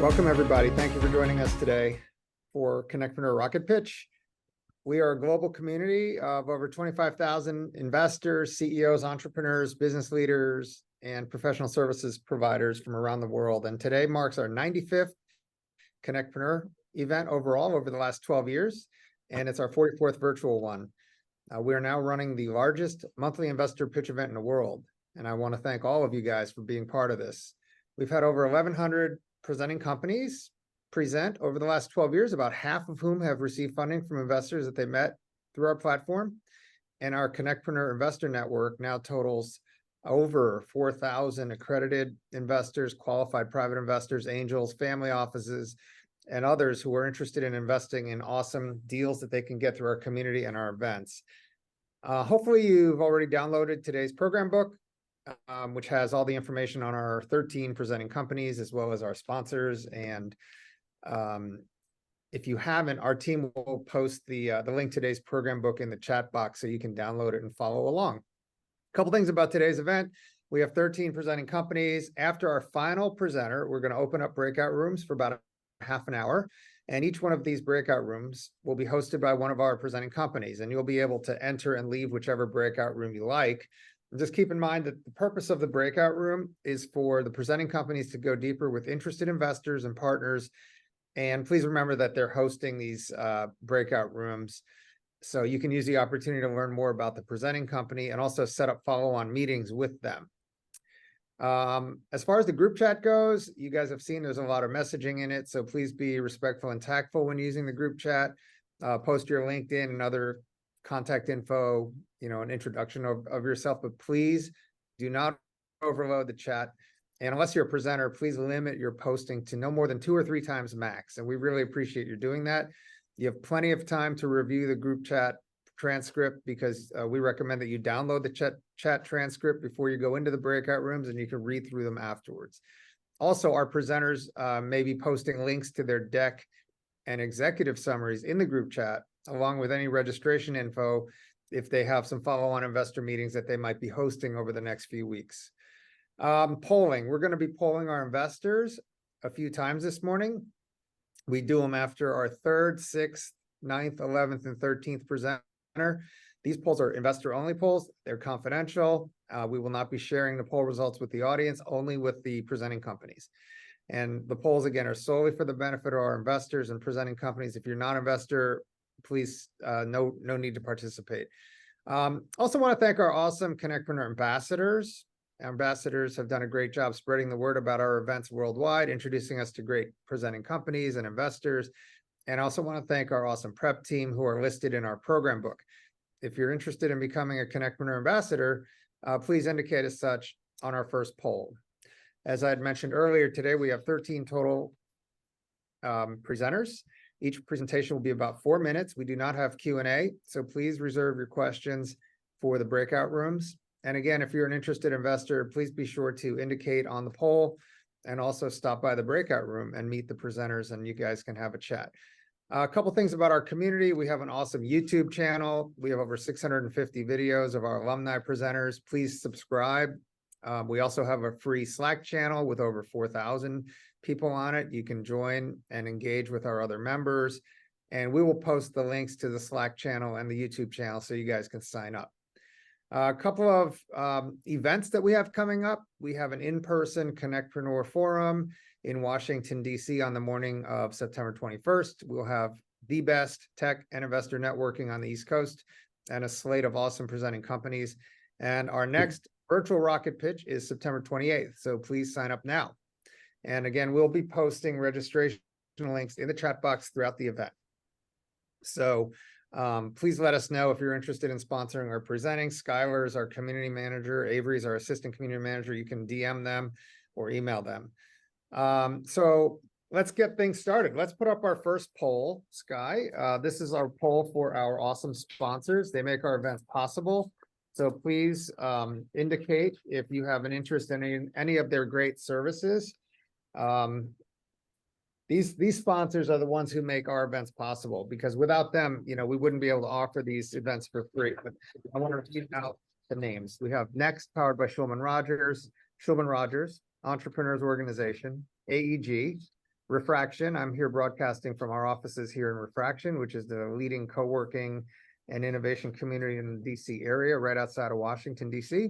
Welcome, everybody. Thank you for joining us today for CONNECTpreneur Rocket Pitch. We are a global community of over 25,000 investors, CEOs, entrepreneurs, business leaders, and professional services providers from around the world. And today marks our 95th CONNECTpreneur event overall over the last 12 years, and it's our 44th virtual one. We are now running the largest monthly investor pitch event in the world, and I want to thank all of you guys for being part of this. We've had over 1,100 presenting companies present over the last 12 years, about half of whom have received funding from investors that they met through our platform. And our CONNECTpreneur Investor Network now totals over 4,000 accredited investors, qualified private investors, angels, family offices, and others who are interested in investing in awesome deals that they can get through our community and our events. Hopefully you've already downloaded today's program book, which has all the information on our 13 presenting companies, as well as our sponsors. And if you haven't, our team will post the link to today's program book in the chat box so you can download it and follow along. A couple things about today's event. We have 13 presenting companies. After our final presenter, we're going to open up breakout rooms for about half an hour. And each one of these breakout rooms will be hosted by one of our presenting companies. And you'll be able to enter and leave whichever breakout room you like. And just keep in mind that the purpose of the breakout room is for the presenting companies to go deeper with interested investors and partners. And please remember that they're hosting these breakout rooms, so you can use the opportunity to learn more about the presenting company and also set up follow-on meetings with them. As far as the group chat goes, you guys have seen there's a lot of messaging in it, so please be respectful and tactful when using the group chat. Post your LinkedIn and other contact info, an introduction of yourself, but please do not overload the chat. And unless you're a presenter, please limit your posting to no more than 2 or 3 times max. And we really appreciate you doing that. You have plenty of time to review the group chat transcript, because we recommend that you download the chat transcript before you go into the breakout rooms, and you can read through them afterwards. Also, our presenters may be posting links to their deck and executive summaries in the group chat, along with any registration info if they have some follow-on investor meetings that they might be hosting over the next few weeks. Polling. We're going to be polling our investors a few times this morning. We do them after our 3rd, 6th, 9th, 11th, and 13th presenter. These polls are investor-only polls. They're confidential. We will not be sharing the poll results with the audience, only with the presenting companies. And the polls, again, are solely for the benefit of our investors and presenting companies. If you're not an investor, please, no need to participate. Also want to thank our awesome CONNECTpreneur ambassadors. Ambassadors have done a great job spreading the word about our events worldwide, introducing us to great presenting companies and investors. And I also want to thank our awesome prep team who are listed in our program book. If you're interested in becoming a CONNECTpreneur ambassador, please indicate as such on our first poll. As I had mentioned earlier, today we have 13 total presenters. Each presentation will be about 4 minutes. We do not have Q&A, so please reserve your questions for the breakout rooms. And again, if you're an interested investor, please be sure to indicate on the poll and also stop by the breakout room and meet the presenters, and you guys can have a chat. A couple things about our community. We have an awesome YouTube channel. We have over 650 videos of our alumni presenters. Please subscribe. We also have a free Slack channel with over 4,000 people on it. You can join and engage with our other members. And we will post the links to the Slack channel and the YouTube channel so you guys can sign up. A couple of events that we have coming up. We have an in-person CONNECTpreneur Forum in Washington, D.C. on the morning of September 21st. We'll have the best tech and investor networking on the East Coast and a slate of awesome presenting companies. And our next virtual rocket pitch is September 28th. So please sign up now. And again, we'll be posting registration links in the chat box throughout the event. So please let us know if you're interested in sponsoring or presenting. Skylar is our community manager. Avery is our assistant community manager. You can DM them or email them. So let's get things started. Let's put up our first poll, Sky. This is our poll for our awesome sponsors. They make our events possible. So please indicate if you have an interest in any of their great services. These sponsors are the ones who make our events possible, because without them, we wouldn't be able to offer these events for free. But I want to read out the names. We have Next, powered by Shulman Rogers, Entrepreneurs Organization, AEG, Refraction. I'm here broadcasting from our offices here in Refraction, which is the leading co-working and innovation community in the DC area, right outside of Washington, DC.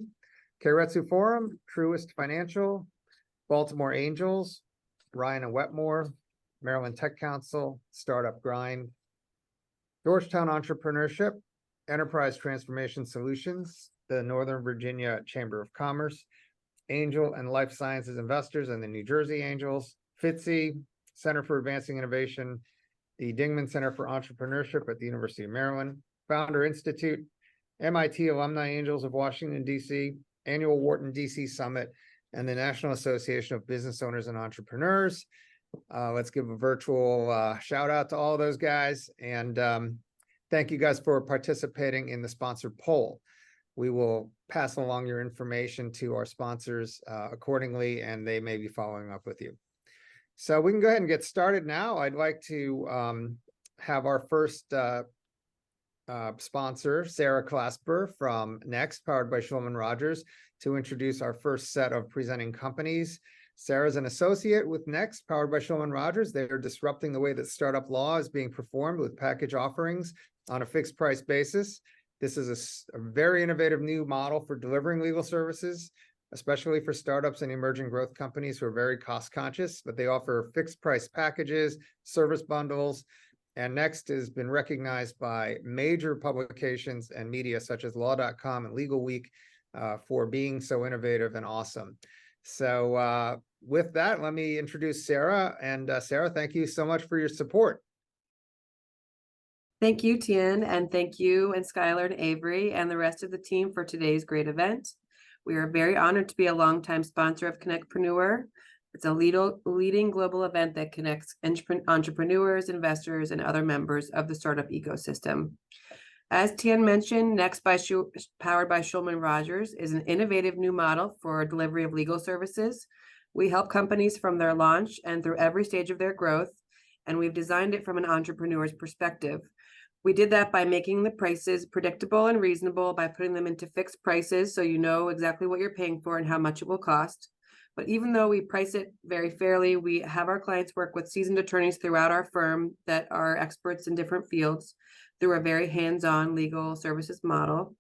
Keiretsu Forum, Truist Financial, Baltimore Angels, Ryan and Wetmore, Maryland Tech Council, Startup Grind, Georgetown Entrepreneurship, Enterprise Transformation Solutions, the Northern Virginia Chamber of Commerce, Angel and Life Sciences Investors and the New Jersey Angels, FITCI, Center for Advancing Innovation, the Dingman Center for Entrepreneurship at the University of Maryland, Founder Institute, MIT Alumni Angels of Washington, D.C., Annual Wharton DC Summit, and the National Association of Business Owners and Entrepreneurs. Let's give a virtual shout out to all those guys. And thank you guys for participating in the sponsored poll. We will pass along your information to our sponsors accordingly, and they may be following up with you. So we can go ahead and get started now. I'd like to have our first sponsor, Sarah Clasper from Next, powered by Schulman Rogers, to introduce our first set of presenting companies. Sarah's an associate with Next, powered by Schulman Rogers. They are disrupting the way that startup law is being performed with package offerings on a fixed price basis. This is a very innovative new model for delivering legal services, especially for startups and emerging growth companies who are very cost conscious, but they offer fixed price packages, service bundles, and Next has been recognized by major publications and media such as Law.com and Legal Week for being so innovative and awesome. So with that, let me introduce Sarah. And Sarah, thank you so much for your support. Thank you, Tien, and thank you and Skylar and Avery and the rest of the team for today's great event. We are very honored to be a longtime sponsor of CONNECTpreneur. It's a leading global event that connects entrepreneurs, investors, and other members of the startup ecosystem. As Tien mentioned, Next powered by Schulman Rogers is an innovative new model for delivery of legal services. We help companies from their launch and through every stage of their growth, and we've designed it from an entrepreneur's perspective. We did that by making the prices predictable and reasonable by putting them into fixed prices so you know exactly what you're paying for and how much it will cost. But even though we price it very fairly, we have our clients work with seasoned attorneys throughout our firm that are experts in different fields through a very hands-on legal services model.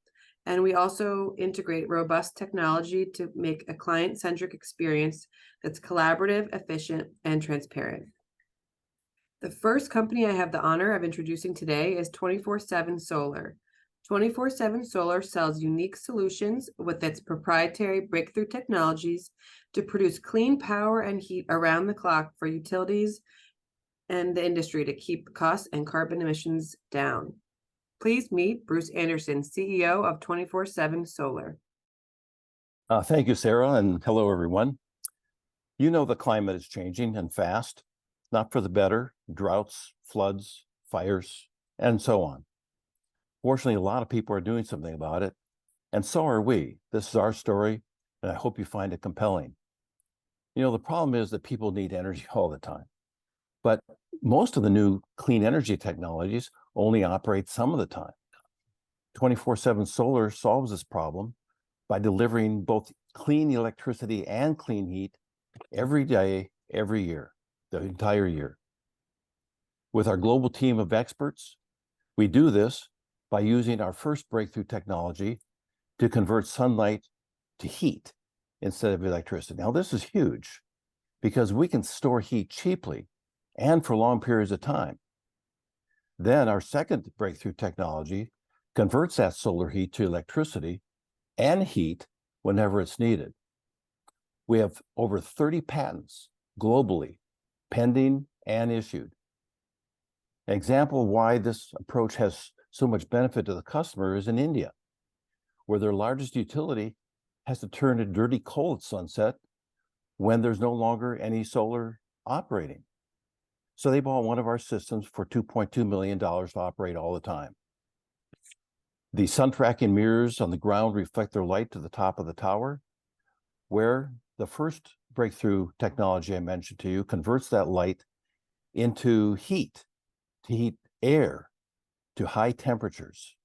And we also integrate robust technology to make a client-centric experience that's collaborative, efficient, and transparent. The first company I have the honor of introducing today is 24/7 Solar. 24/7 Solar sells unique solutions with its proprietary breakthrough technologies to produce clean power and heat around the clock for utilities and the industry to keep costs and carbon emissions down. Please meet Bruce Anderson, CEO of 24/7 Solar. Thank you, Sarah, and hello, everyone. You know the climate is changing and fast, not for the better, droughts, floods, fires, and so on. Fortunately, a lot of people are doing something about it, and so are we. This is our story, and I hope you find it compelling. You know, the problem is that people need energy all the time, but most of the new clean energy technologies only operate some of the time. 24/7 Solar solves this problem by delivering both clean electricity and clean heat every day, every year, the entire year. With our global team of experts, we do this by using our first breakthrough technology to convert sunlight to heat instead of electricity. Now, this is huge because we can store heat cheaply and for long periods of time. Then our second breakthrough technology converts that solar heat to electricity and heat whenever it's needed. We have over 30 patents globally, pending and issued. An example of why this approach has so much benefit to the customer is in India, where their largest utility has to turn to dirty coal at sunset when there's no longer any solar operating. So they bought one of our systems for $2.2 million to operate all the time. The sun tracking mirrors on the ground reflect their light to the top of the tower, where the first breakthrough technology I mentioned to you converts that light into heat, to heat air to high temperatures.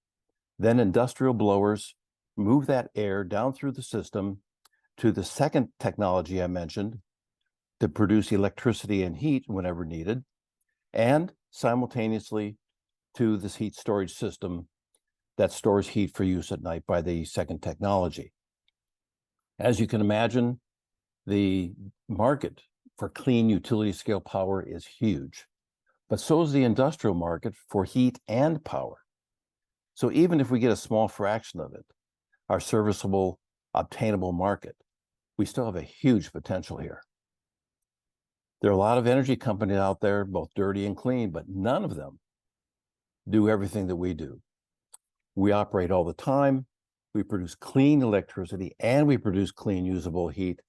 Then industrial blowers move that air down through the system to the second technology I mentioned, to produce electricity and heat whenever needed, and simultaneously to this heat storage system that stores heat for use at night by the second technology. As you can imagine, the market for clean utility scale power is huge, but so is the industrial market for heat and power. So even if we get a small fraction of it, our serviceable, obtainable market, we still have a huge potential here. There are a lot of energy companies out there, both dirty and clean, but none of them do everything that we do. We operate all the time, we produce clean electricity, and we produce clean usable heat,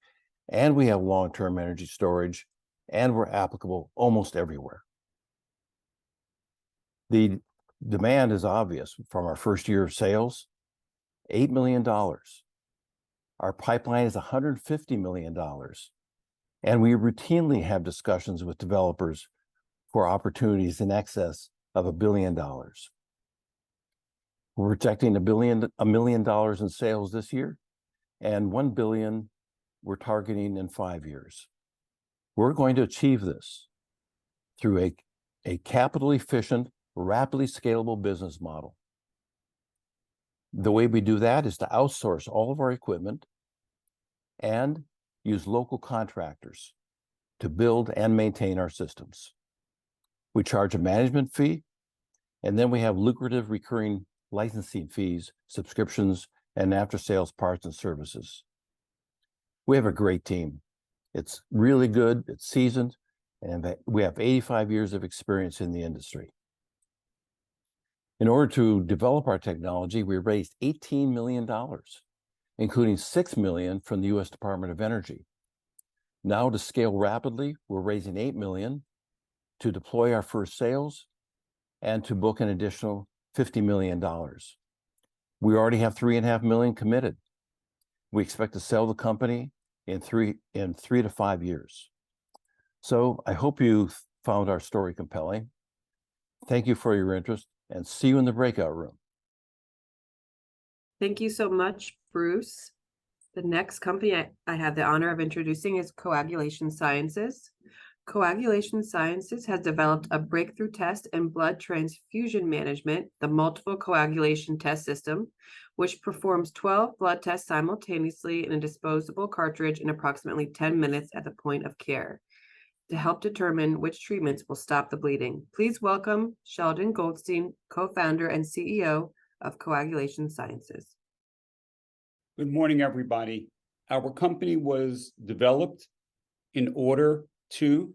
and we have long-term energy storage, and we're applicable almost everywhere. The demand is obvious from our first year of sales, $8 million. Our pipeline is $150 million. And we routinely have discussions with developers for opportunities in excess of $1 billion. We're projecting $1 million in sales this year, and $1 billion we're targeting in 5 years. We're going to achieve this through a capital efficient, rapidly scalable business model. The way we do that is to outsource all of our equipment and use local contractors to build and maintain our systems. We charge a management fee, and then we have lucrative recurring licensing fees, subscriptions, and after-sales parts and services. We have a great team. It's really good, it's seasoned, and we have 85 years of experience in the industry. In order to develop our technology, we raised $18 million, including $6 million from the U.S. Department of Energy. Now, to scale rapidly, we're raising $8 million to deploy our first sales and to book an additional $50 million. We already have $3.5 million committed. We expect to sell the company in 3 to 5 years. So I hope you found our story compelling. Thank you for your interest, and see you in the breakout room. Thank you so much, Bruce. The next company I have the honor of introducing is Coagulation Sciences. Coagulation Sciences has developed a breakthrough test in blood transfusion management, the multiple coagulation test system, which performs 12 blood tests simultaneously in a disposable cartridge in approximately 10 minutes at the point of care to help determine which treatments will stop the bleeding. Please welcome Sheldon Goldstein, co-founder and CEO of Coagulation Sciences. Good morning, everybody. Our company was developed in order to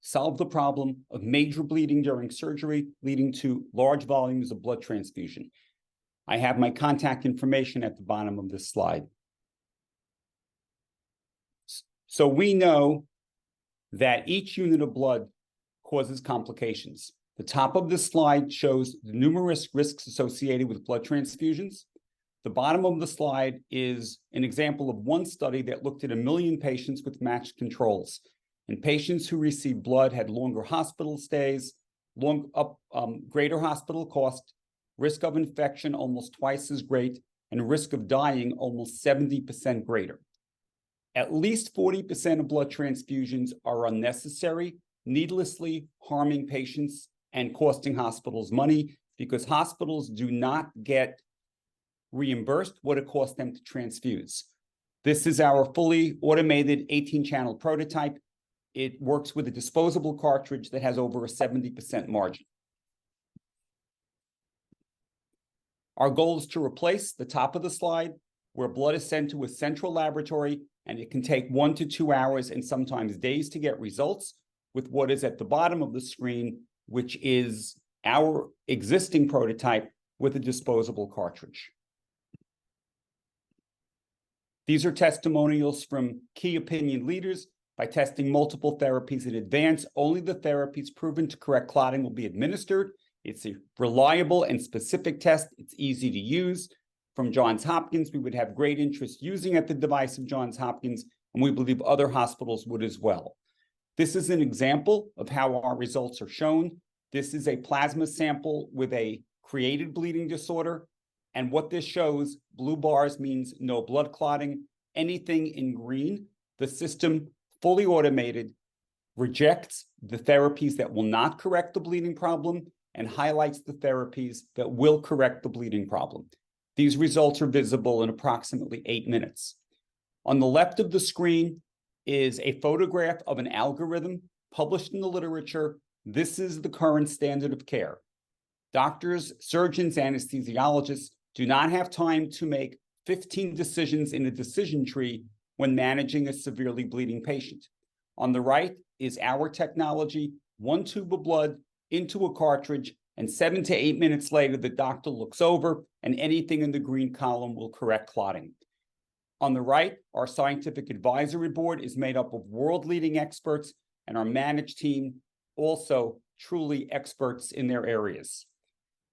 solve the problem of major bleeding during surgery, leading to large volumes of blood transfusion. I have my contact information at the bottom of this slide. So we know that each unit of blood causes complications. The top of this slide shows the numerous risks associated with blood transfusions. The bottom of the slide is an example of one study that looked at 1 million patients with matched controls. And patients who received blood had longer hospital stays, greater hospital cost, risk of infection almost twice as great, and risk of dying almost 70% greater. At least 40% of blood transfusions are unnecessary, needlessly harming patients and costing hospitals money because hospitals do not get reimbursed what it costs them to transfuse. This is our fully automated 18-channel prototype. It works with a disposable cartridge that has over a 70% margin. Our goal is to replace the top of the slide where blood is sent to a central laboratory and it can take 1 to 2 hours and sometimes days to get results, with what is at the bottom of the screen, which is our existing prototype with a disposable cartridge. These are testimonials from key opinion leaders. By testing multiple therapies in advance, only the therapies proven to correct clotting will be administered. It's a reliable and specific test. It's easy to use. From Johns Hopkins, we would have great interest using at the device of Johns Hopkins, and we believe other hospitals would as well. This is an example of how our results are shown. This is a plasma sample with a created bleeding disorder. And what this shows, blue bars means no blood clotting. Anything in green, the system fully automated, rejects the therapies that will not correct the bleeding problem, and highlights the therapies that will correct the bleeding problem. These results are visible in approximately 8 minutes. On the left of the screen is a photograph of an algorithm published in the literature. This is the current standard of care. Doctors, surgeons, anesthesiologists do not have time to make 15 decisions in a decision tree when managing a severely bleeding patient. On the right is our technology, 1 tube of blood into a cartridge, and 7 to 8 minutes later, the doctor looks over and anything in the green column will correct clotting. On the right, our scientific advisory board is made up of world-leading experts, and our managed team also truly experts in their areas.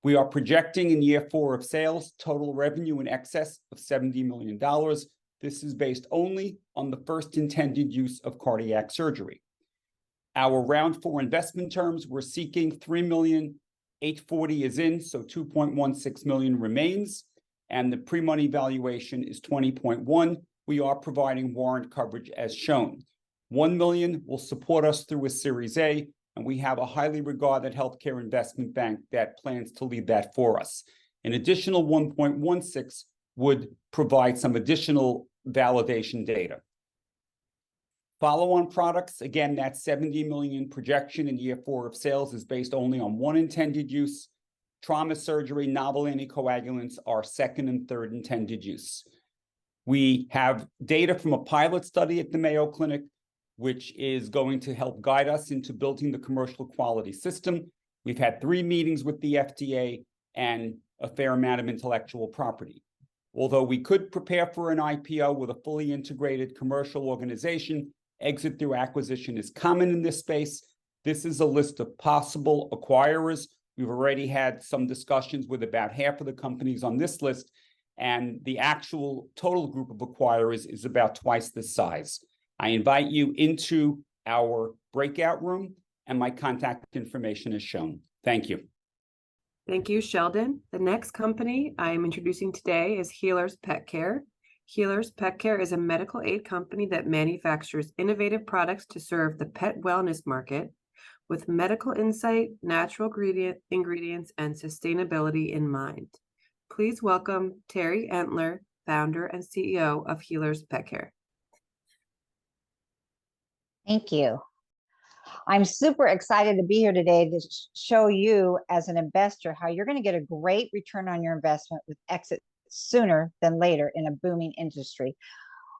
We are projecting in year 4 of sales, total revenue in excess of $70 million. This is based only on the first intended use of cardiac surgery. Our round 4 investment terms, we're seeking $3,840,000 is in, so $2.16 million remains, and the pre-money valuation is 20.1. We are providing warrant coverage as shown. $1 million will support us through a Series A, and we have a highly regarded healthcare investment bank that plans to lead that for us. An additional 1.16 would provide some additional validation data. Follow-on products, again, that $70 million projection in year 4 of sales is based only on 1 intended use. Trauma surgery, novel anticoagulants are 2nd and 3rd intended use. We have data from a pilot study at the Mayo Clinic, which is going to help guide us into building the commercial quality system. We've had 3 meetings with the FDA and a fair amount of intellectual property. Although we could prepare for an IPO with a fully integrated commercial organization, exit through acquisition is common in this space. This is a list of possible acquirers. We've already had some discussions with about half of the companies on this list, and the actual total group of acquirers is about twice this size. I invite you into our breakout room, and my contact information is shown. Thank you. Thank you, Sheldon. The next company I am introducing today is Healers Pet Care. Healers Pet Care is a medical aid company that manufactures innovative products to serve the pet wellness market with medical insight, natural ingredients, and sustainability in mind. Please welcome Terry Entler, founder and CEO of Healers Pet Care. Thank you. I'm super excited to be here today to show you as an investor how you're going to get a great return on your investment with exit sooner than later in a booming industry.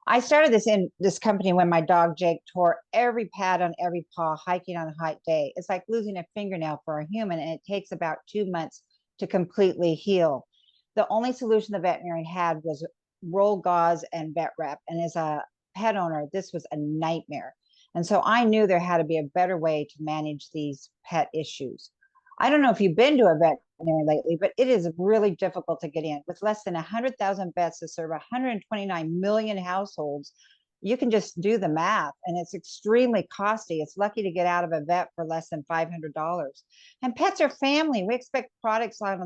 I started this company when my dog Jake tore every pad on every paw hiking on a hot day. It's like losing a fingernail for a human, and it takes about 2 months to completely heal. The only solution the veterinarian had was roll gauze and vet wrap, and as a pet owner, this was a nightmare. And so I knew there had to be a better way to manage these pet issues. I don't know if you've been to a veterinarian lately, but it is really difficult to get in. With less than 100,000 vets to serve 129 million households, you can just do the math, and it's extremely costly. It's lucky to get out of a vet for less than $500. And pets are family. We expect products on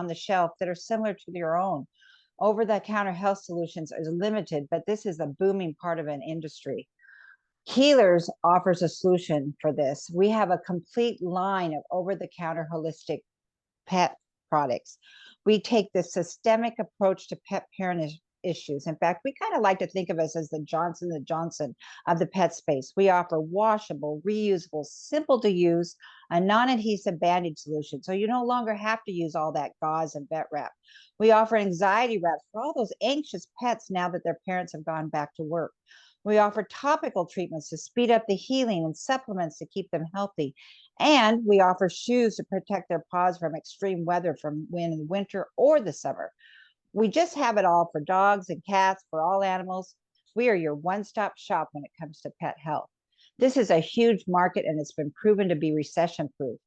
the shelf that are similar to your own. Over-the-counter health solutions is limited, but this is a booming part of an industry. Healers offers a solution for this. We have a complete line of over-the-counter holistic pet products. We take the systemic approach to pet parent issues. In fact, we kind of like to think of us as the Johnson & Johnson of the pet space. We offer washable, reusable, simple to use, a non-adhesive bandage solution. So you no longer have to use all that gauze and vet wrap. We offer anxiety wraps for all those anxious pets now that their parents have gone back to work. We offer topical treatments to speed up the healing and supplements to keep them healthy. And we offer shoes to protect their paws from extreme weather from in the winter or the summer. We just have it all for dogs and cats, for all animals. We are your one-stop shop when it comes to pet health. This is a huge market, and it's been proven to be recession-proof.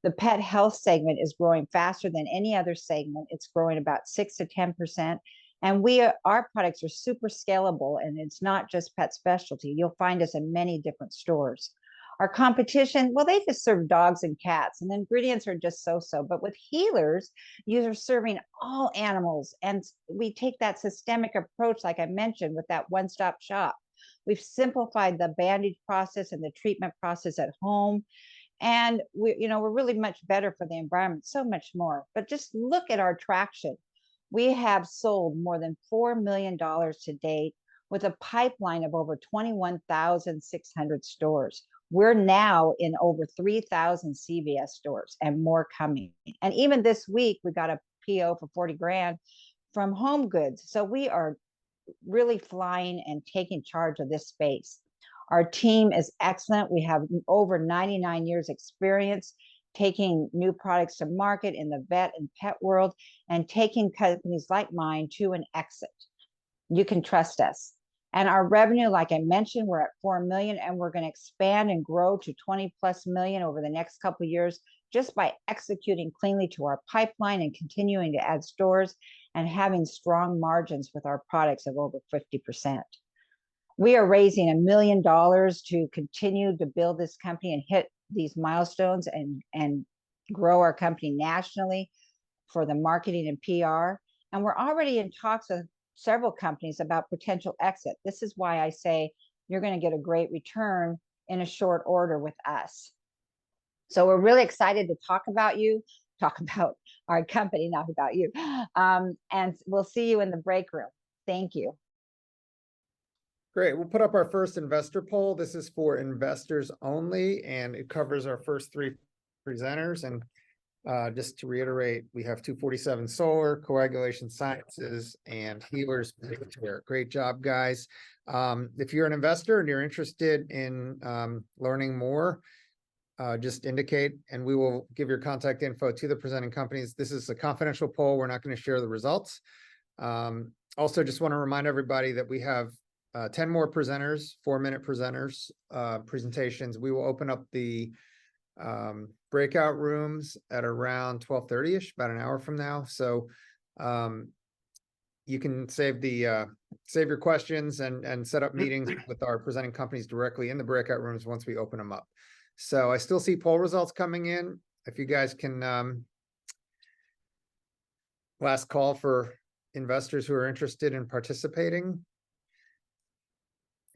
The pet health segment is growing faster than any other segment. It's growing about 6 to 10%. And our products are super scalable, and it's not just pet specialty. You'll find us in many different stores. Our competition, well, they just serve dogs and cats, and the ingredients are just so-so. But with Healers, you're serving all animals, and we take that systemic approach, like I mentioned, with that one-stop shop. We've simplified the bandage process and the treatment process at home. And we're really much better for the environment, so much more. But just look at our traction. We have sold more than $4 million to date with a pipeline of over 21,600 stores. We're now in over 3,000 CVS stores and more coming. And even this week, we got a PO for 40 grand from Home Goods. So we are really flying and taking charge of this space. Our team is excellent. We have over 99 years experience taking new products to market in the vet and pet world and taking companies like mine to an exit. You can trust us. And our revenue, like I mentioned, we're at 4 million, and we're going to expand and grow to 20+ million over the next couple of years just by executing cleanly to our pipeline and continuing to add stores and having strong margins with our products of over 50%. We are raising $1 million to continue to build this company and hit these milestones and grow our company nationally for the marketing and PR. And we're already in talks with several companies about potential exit. This is why I say you're going to get a great return in a short order with us. So we're really excited to talk about our company, not about you. And we'll see you in the break room. Thank you. Great. We'll put up our first investor poll. This is for investors only, and it covers our first 3 presenters. And just to reiterate, we have 247 Solar, Coagulation Sciences, and Healers. Great job, guys. If you're an investor and you're interested in learning more, just indicate, and we will give your contact info to the presenting companies. This is a confidential poll. We're not going to share the results. Also, just want to remind everybody that we have 10 more presenters, 4-minute presenters, presentations. We will open up the breakout rooms at around 12:30ish, about an hour from now. So you can save your questions and set up meetings with our presenting companies directly in the breakout rooms once we open them up. So I still see poll results coming in. If you guys can, last call for investors who are interested in participating.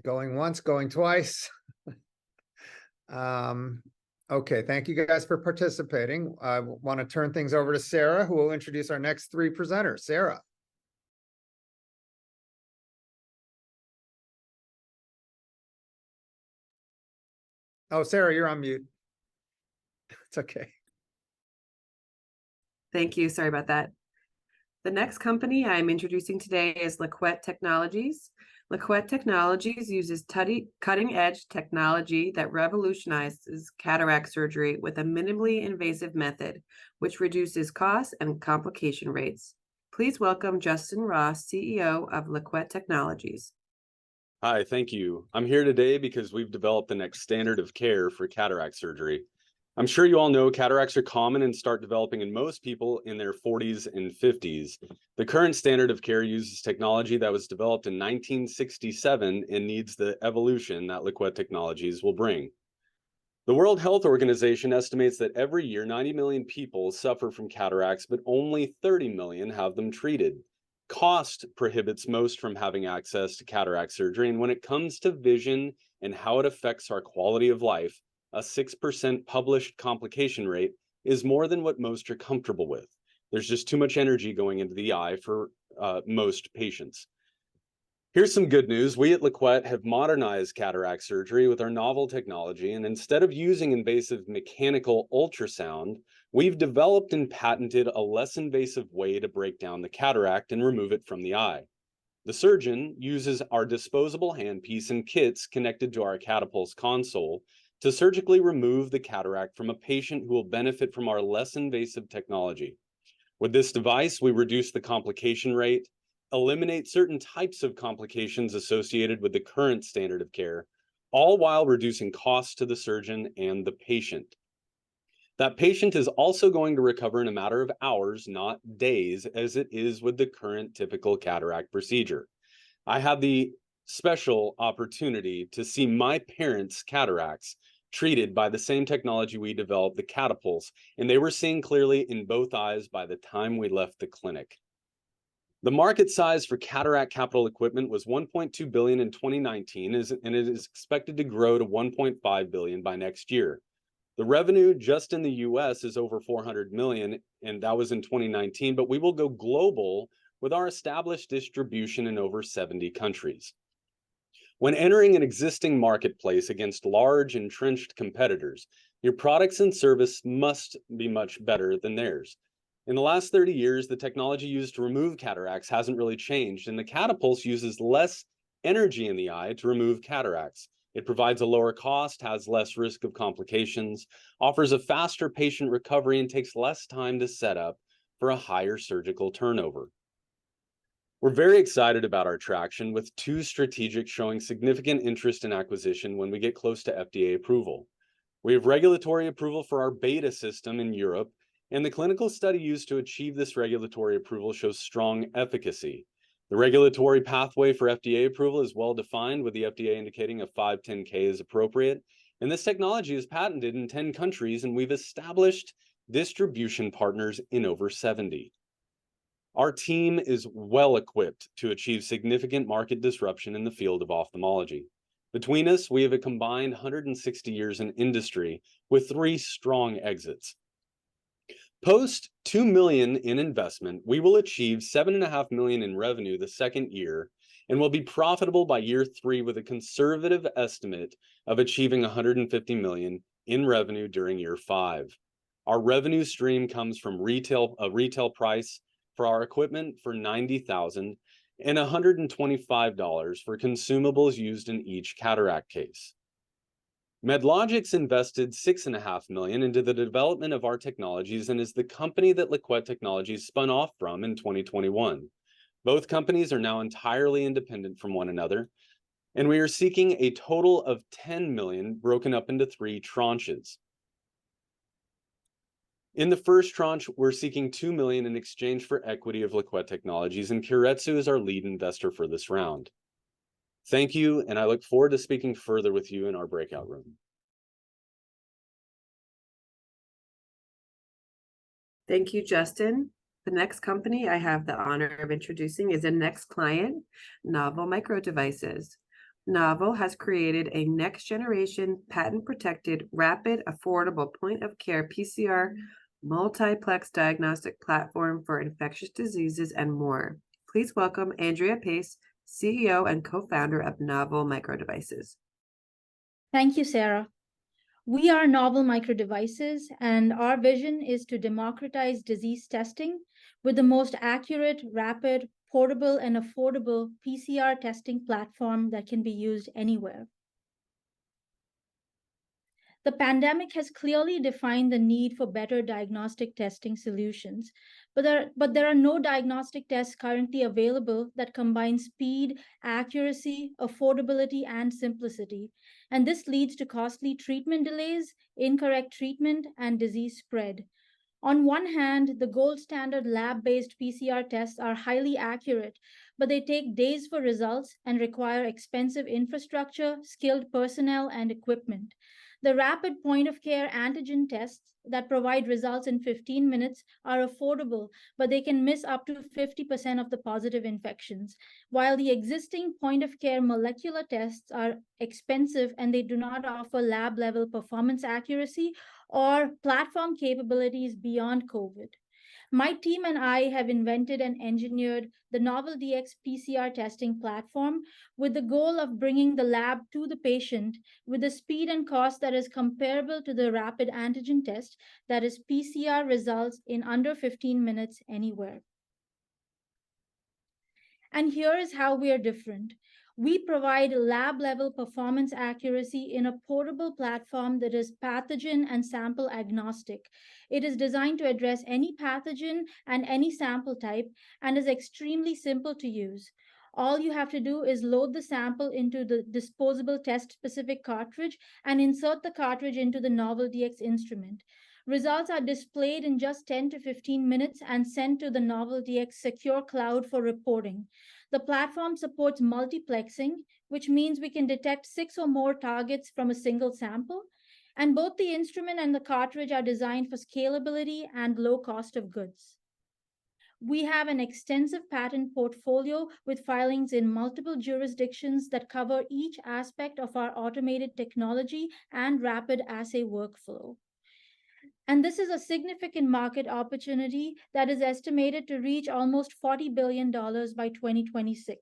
Going once, going twice. Okay, thank you guys for participating. I want to turn things over to Sarah, who will introduce our next 3 presenters. Sarah. Oh, Sarah, you're on mute. It's okay. Thank you. Sorry about that. The next company I'm introducing today is Liquette Technologies. Liquette Technologies uses cutting-edge technology that revolutionizes cataract surgery with a minimally invasive method, which reduces costs and complication rates. Please welcome Justin Ross, CEO of Liquette Technologies. Hi, thank you. I'm here today because we've developed the next standard of care for cataract surgery. I'm sure you all know cataracts are common and start developing in most people in their 40s and 50s. The current standard of care uses technology that was developed in 1967 and needs the evolution that Liquette Technologies will bring. The World Health Organization estimates that every year 90 million people suffer from cataracts, but only 30 million have them treated. Cost prohibits most from having access to cataract surgery, and when it comes to vision and how it affects our quality of life, a 6% published complication rate is more than what most are comfortable with. There's just too much energy going into the eye for most patients. Here's some good news. We at Liquette have modernized cataract surgery with our novel technology, and instead of using invasive mechanical ultrasound, we've developed and patented a less invasive way to break down the cataract and remove it from the eye. The surgeon uses our disposable handpiece and kits connected to our Catapulse console to surgically remove the cataract from a patient who will benefit from our less invasive technology. With this device, we reduce the complication rate, eliminate certain types of complications associated with the current standard of care, all while reducing costs to the surgeon and the patient. That patient is also going to recover in a matter of hours, not days, as it is with the current typical cataract procedure. I had the special opportunity to see my parents' cataracts treated by the same technology we developed, the Catapulse, and they were seeing clearly in both eyes by the time we left the clinic. The market size for cataract capital equipment was 1.2 billion in 2019, and it is expected to grow to 1.5 billion by next year. The revenue just in the US is over 400 million, and that was in 2019, but we will go global with our established distribution in over 70 countries. When entering an existing marketplace against large entrenched competitors, your products and service must be much better than theirs. In the last 30 years, the technology used to remove cataracts hasn't really changed, and the Catapulse uses less energy in the eye to remove cataracts. It provides a lower cost, has less risk of complications, offers a faster patient recovery, and takes less time to set up for a higher surgical turnover. We're very excited about our traction, with 2 strategics showing significant interest in acquisition when we get close to FDA approval. We have regulatory approval for our beta system in Europe, and the clinical study used to achieve this regulatory approval shows strong efficacy. The regulatory pathway for FDA approval is well defined, with the FDA indicating a 510(k) is appropriate. And this technology is patented in 10 countries, and we've established distribution partners in over 70. Our team is well equipped to achieve significant market disruption in the field of ophthalmology. Between us, we have a combined 160 years in industry with 3 strong exits. Post $2 million in investment, we will achieve $7.5 million in revenue the second year and will be profitable by year 3 with a conservative estimate of achieving $150 million in revenue during year 5. Our revenue stream comes from a retail price for our equipment for $90,000 and $125 for consumables used in each cataract case. MedLogix invested $6.5 million into the development of our technologies and is the company that Liquette Technologies spun off from in 2021. Both companies are now entirely independent from one another, and we are seeking a total of $10 million broken up into 3 tranches. In the first tranche, we're seeking $2 million in exchange for equity of Liquette Technologies, and Keiretsu is our lead investor for this round. Thank you, and I look forward to speaking further with you in our breakout room. Thank you, Justin. The next company I have the honor of introducing is a next client, Novel Micro Devices. Novel has created a next-generation, patent-protected, rapid, affordable point-of-care PCR multiplex diagnostic platform for infectious diseases and more. Please welcome Andrea Pace, CEO and co-founder of Novel Micro Devices. Thank you, Sarah. We are Novel Micro Devices, and our vision is to democratize disease testing with the most accurate, rapid, portable, and affordable PCR testing platform that can be used anywhere. The pandemic has clearly defined the need for better diagnostic testing solutions, but there are no diagnostic tests currently available that combine speed, accuracy, affordability, and simplicity. And this leads to costly treatment delays, incorrect treatment, and disease spread. On one hand, the gold standard lab-based PCR tests are highly accurate, but they take days for results and require expensive infrastructure, skilled personnel, and equipment. The rapid point-of-care antigen tests that provide results in 15 minutes are affordable, but they can miss up to 50% of the positive infections, while the existing point-of-care molecular tests are expensive and they do not offer lab-level performance accuracy or platform capabilities beyond COVID. My team and I have invented and engineered the Novel DX PCR testing platform with the goal of bringing the lab to the patient with a speed and cost that is comparable to the rapid antigen test, that is PCR results in under 15 minutes anywhere. And here is how we are different. We provide lab-level performance accuracy in a portable platform that is pathogen and sample agnostic. It is designed to address any pathogen and any sample type and is extremely simple to use. All you have to do is load the sample into the disposable test-specific cartridge and insert the cartridge into the Novel DX instrument. Results are displayed in just 10 to 15 minutes and sent to the Novel DX secure cloud for reporting. The platform supports multiplexing, which means we can detect 6 or more targets from a single sample. And both the instrument and the cartridge are designed for scalability and low cost of goods. We have an extensive patent portfolio with filings in multiple jurisdictions that cover each aspect of our automated technology and rapid assay workflow. And this is a significant market opportunity that is estimated to reach almost $40 billion by 2026.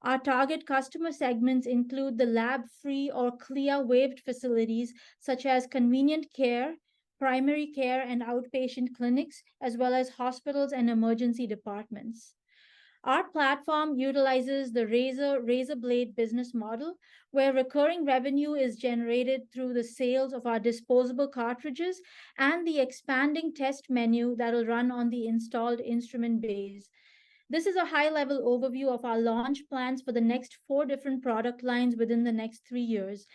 Our target customer segments include the lab-free or CLIA-waived facilities, such as convenient care, primary care, and outpatient clinics, as well as hospitals and emergency departments. Our platform utilizes the razor blade business model, where recurring revenue is generated through the sales of our disposable cartridges and the expanding test menu that will run on the installed instrument base. This is a high-level overview of our launch plans for the next 4 different product lines within the next 3 years.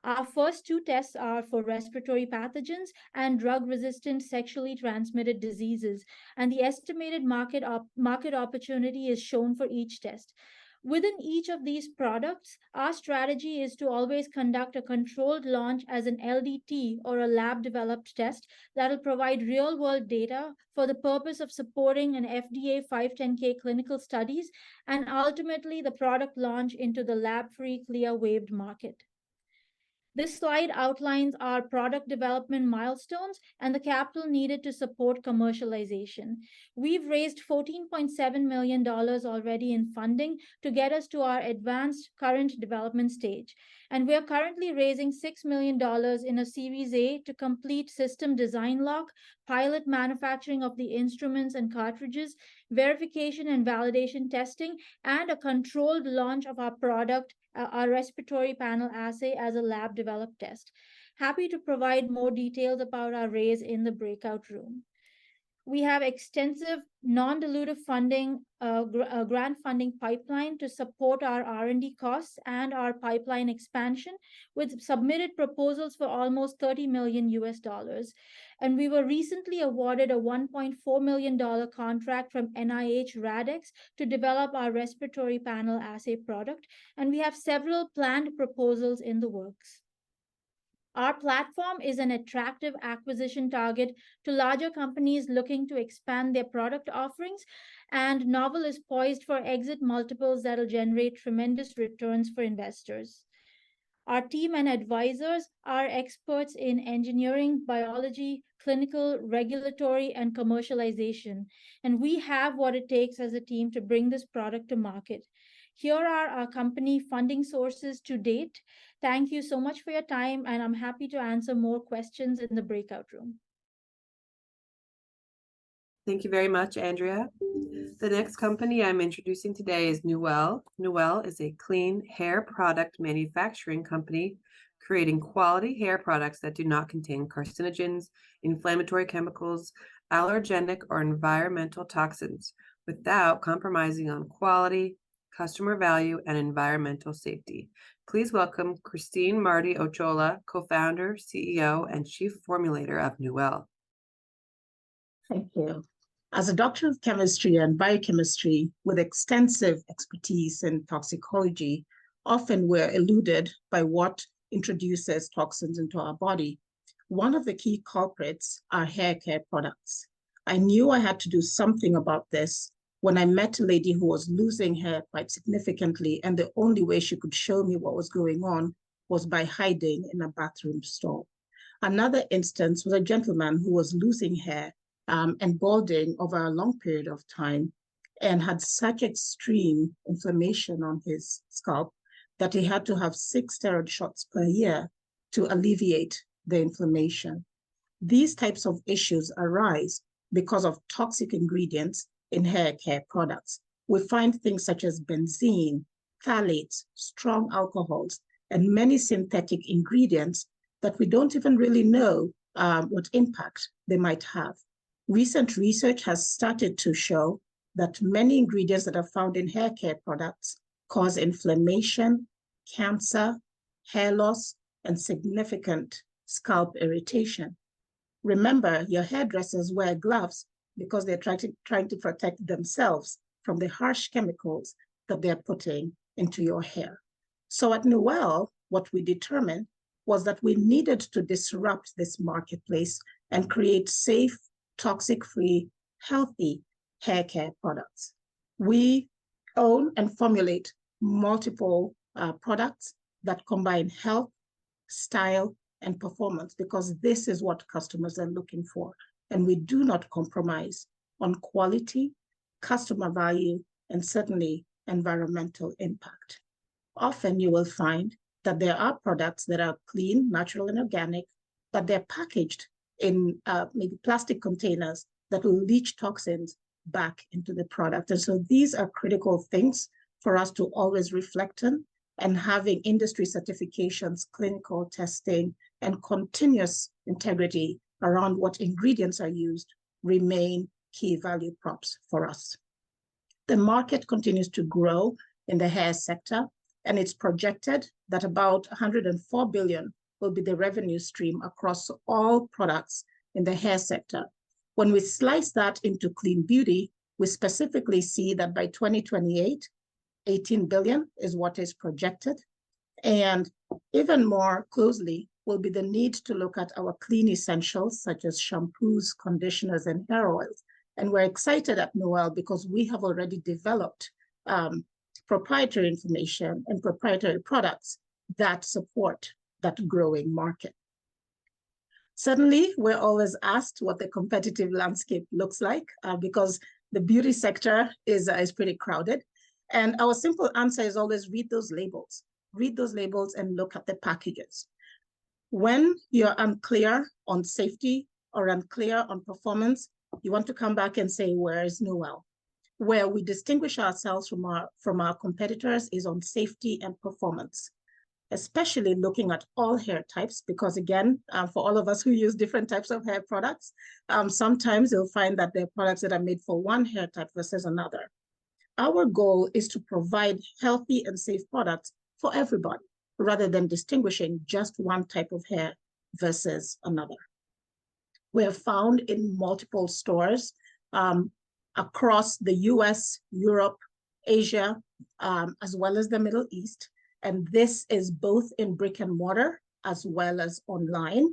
Our first 2 tests are for respiratory pathogens and drug-resistant sexually transmitted diseases, and the estimated market opportunity is shown for each test. Within each of these products, our strategy is to always conduct a controlled launch as an LDT or a lab-developed test that will provide real-world data for the purpose of supporting an FDA 510(k) clinical studies and ultimately the product launch into the lab-free CLIA-waived market. This slide outlines our product development milestones and the capital needed to support commercialization. We've raised $14.7 million already in funding to get us to our advanced current development stage. And we're currently raising $6 million in a Series A to complete system design lock, pilot manufacturing of the instruments and cartridges, verification and validation testing, and a controlled launch of our product, our respiratory panel assay, as a lab-developed test. Happy to provide more details about our raise in the breakout room. We have extensive non-dilutive funding, grant funding pipeline to support our R&D costs and our pipeline expansion, with submitted proposals for almost $30 million. And we were recently awarded a $1.4 million contract from NIH RADx to develop our respiratory panel assay product, and we have several planned proposals in the works. Our platform is an attractive acquisition target to larger companies looking to expand their product offerings, and Novel is poised for exit multiples that will generate tremendous returns for investors. Our team and advisors are experts in engineering, biology, clinical, regulatory, and commercialization, and we have what it takes as a team to bring this product to market. Here are our company funding sources to date. Thank you so much for your time, and I'm happy to answer more questions in the breakout room. Thank you very much, Andrea. The next company I'm introducing today is Nuwell. Nuwell is a clean hair product manufacturing company creating quality hair products that do not contain carcinogens, inflammatory chemicals, allergenic, or environmental toxins without compromising on quality, customer value, and environmental safety. Please welcome Christine Marty Ochoa, co-founder, CEO, and chief formulator of Nuwell. Thank you. As a doctor of chemistry and biochemistry with extensive expertise in toxicology, often we're eluded by what introduces toxins into our body. One of the key culprits are hair care products. I knew I had to do something about this when I met a lady who was losing hair quite significantly, and the only way she could show me what was going on was by hiding in a bathroom stall. Another instance was a gentleman who was losing hair and balding over a long period of time and had such extreme inflammation on his scalp that he had to have 6 steroid shots per year to alleviate the inflammation. These types of issues arise because of toxic ingredients in hair care products. We find things such as benzene, phthalates, strong alcohols, and many synthetic ingredients that we don't even really know what impact they might have. Recent research has started to show that many ingredients that are found in hair care products cause inflammation, cancer, hair loss, and significant scalp irritation. Remember, your hairdressers wear gloves because they're trying to protect themselves from the harsh chemicals that they're putting into your hair. So at Nuwell, what we determined was that we needed to disrupt this marketplace and create safe, toxic-free, healthy hair care products. We own and formulate multiple products that combine health, style, and performance, because this is what customers are looking for. And we do not compromise on quality, customer value, and certainly environmental impact. Often you will find that there are products that are clean, natural, and organic, but they're packaged in maybe plastic containers that will leach toxins back into the product. And so these are critical things for us to always reflect on, and having industry certifications, clinical testing, and continuous integrity around what ingredients are used remain key value props for us. The market continues to grow in the hair sector, and it's projected that about 104 billion will be the revenue stream across all products in the hair sector. When we slice that into clean beauty, we specifically see that by 2028, 18 billion is what is projected. And even more closely will be the need to look at our clean essentials, such as shampoos, conditioners, and hair oils. And we're excited at Noel because we have already developed proprietary information and proprietary products that support that growing market. Certainly, we're always asked what the competitive landscape looks like because the beauty sector is pretty crowded. And our simple answer is always read those labels. Read those labels and look at the packages. When you're unclear on safety or unclear on performance, you want to come back and say, where is Noel? Where we distinguish ourselves from our competitors is on safety and performance, especially looking at all hair types, because again, for all of us who use different types of hair products, sometimes you'll find that there are products that are made for one hair type versus another. Our goal is to provide healthy and safe products for everybody, rather than distinguishing just one type of hair versus another. We are found in multiple stores across the US, Europe, Asia, as well as the Middle East. And this is both in brick and mortar as well as online.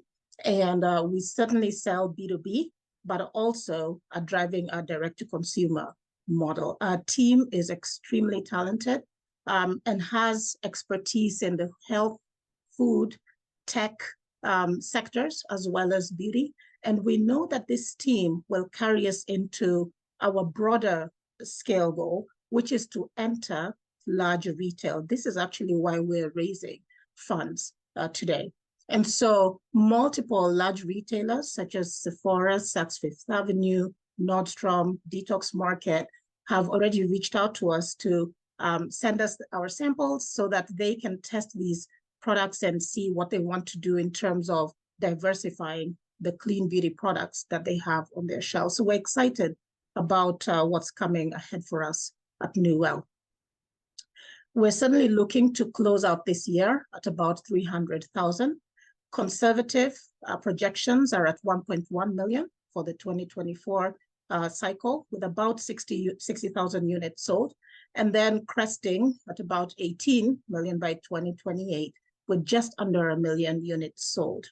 And we certainly sell B2B, but also are driving a direct-to-consumer model. Our team is extremely talented and has expertise in the health, food, tech sectors, as well as beauty. And we know that this team will carry us into our broader scale goal, which is to enter larger retail. This is actually why we're raising funds today. And so multiple large retailers such as Sephora, Saks Fifth Avenue, Nordstrom, Detox Market have already reached out to us to send us our samples so that they can test these products and see what they want to do in terms of diversifying the clean beauty products that they have on their shelves. So we're excited about what's coming ahead for us at Noel. We're certainly looking to close out this year at about 300,000. Conservative projections are at 1.1 million for the 2024 cycle, with about 60,000 units sold, and then cresting at about 18 million by 2028, with just under 1 million units sold.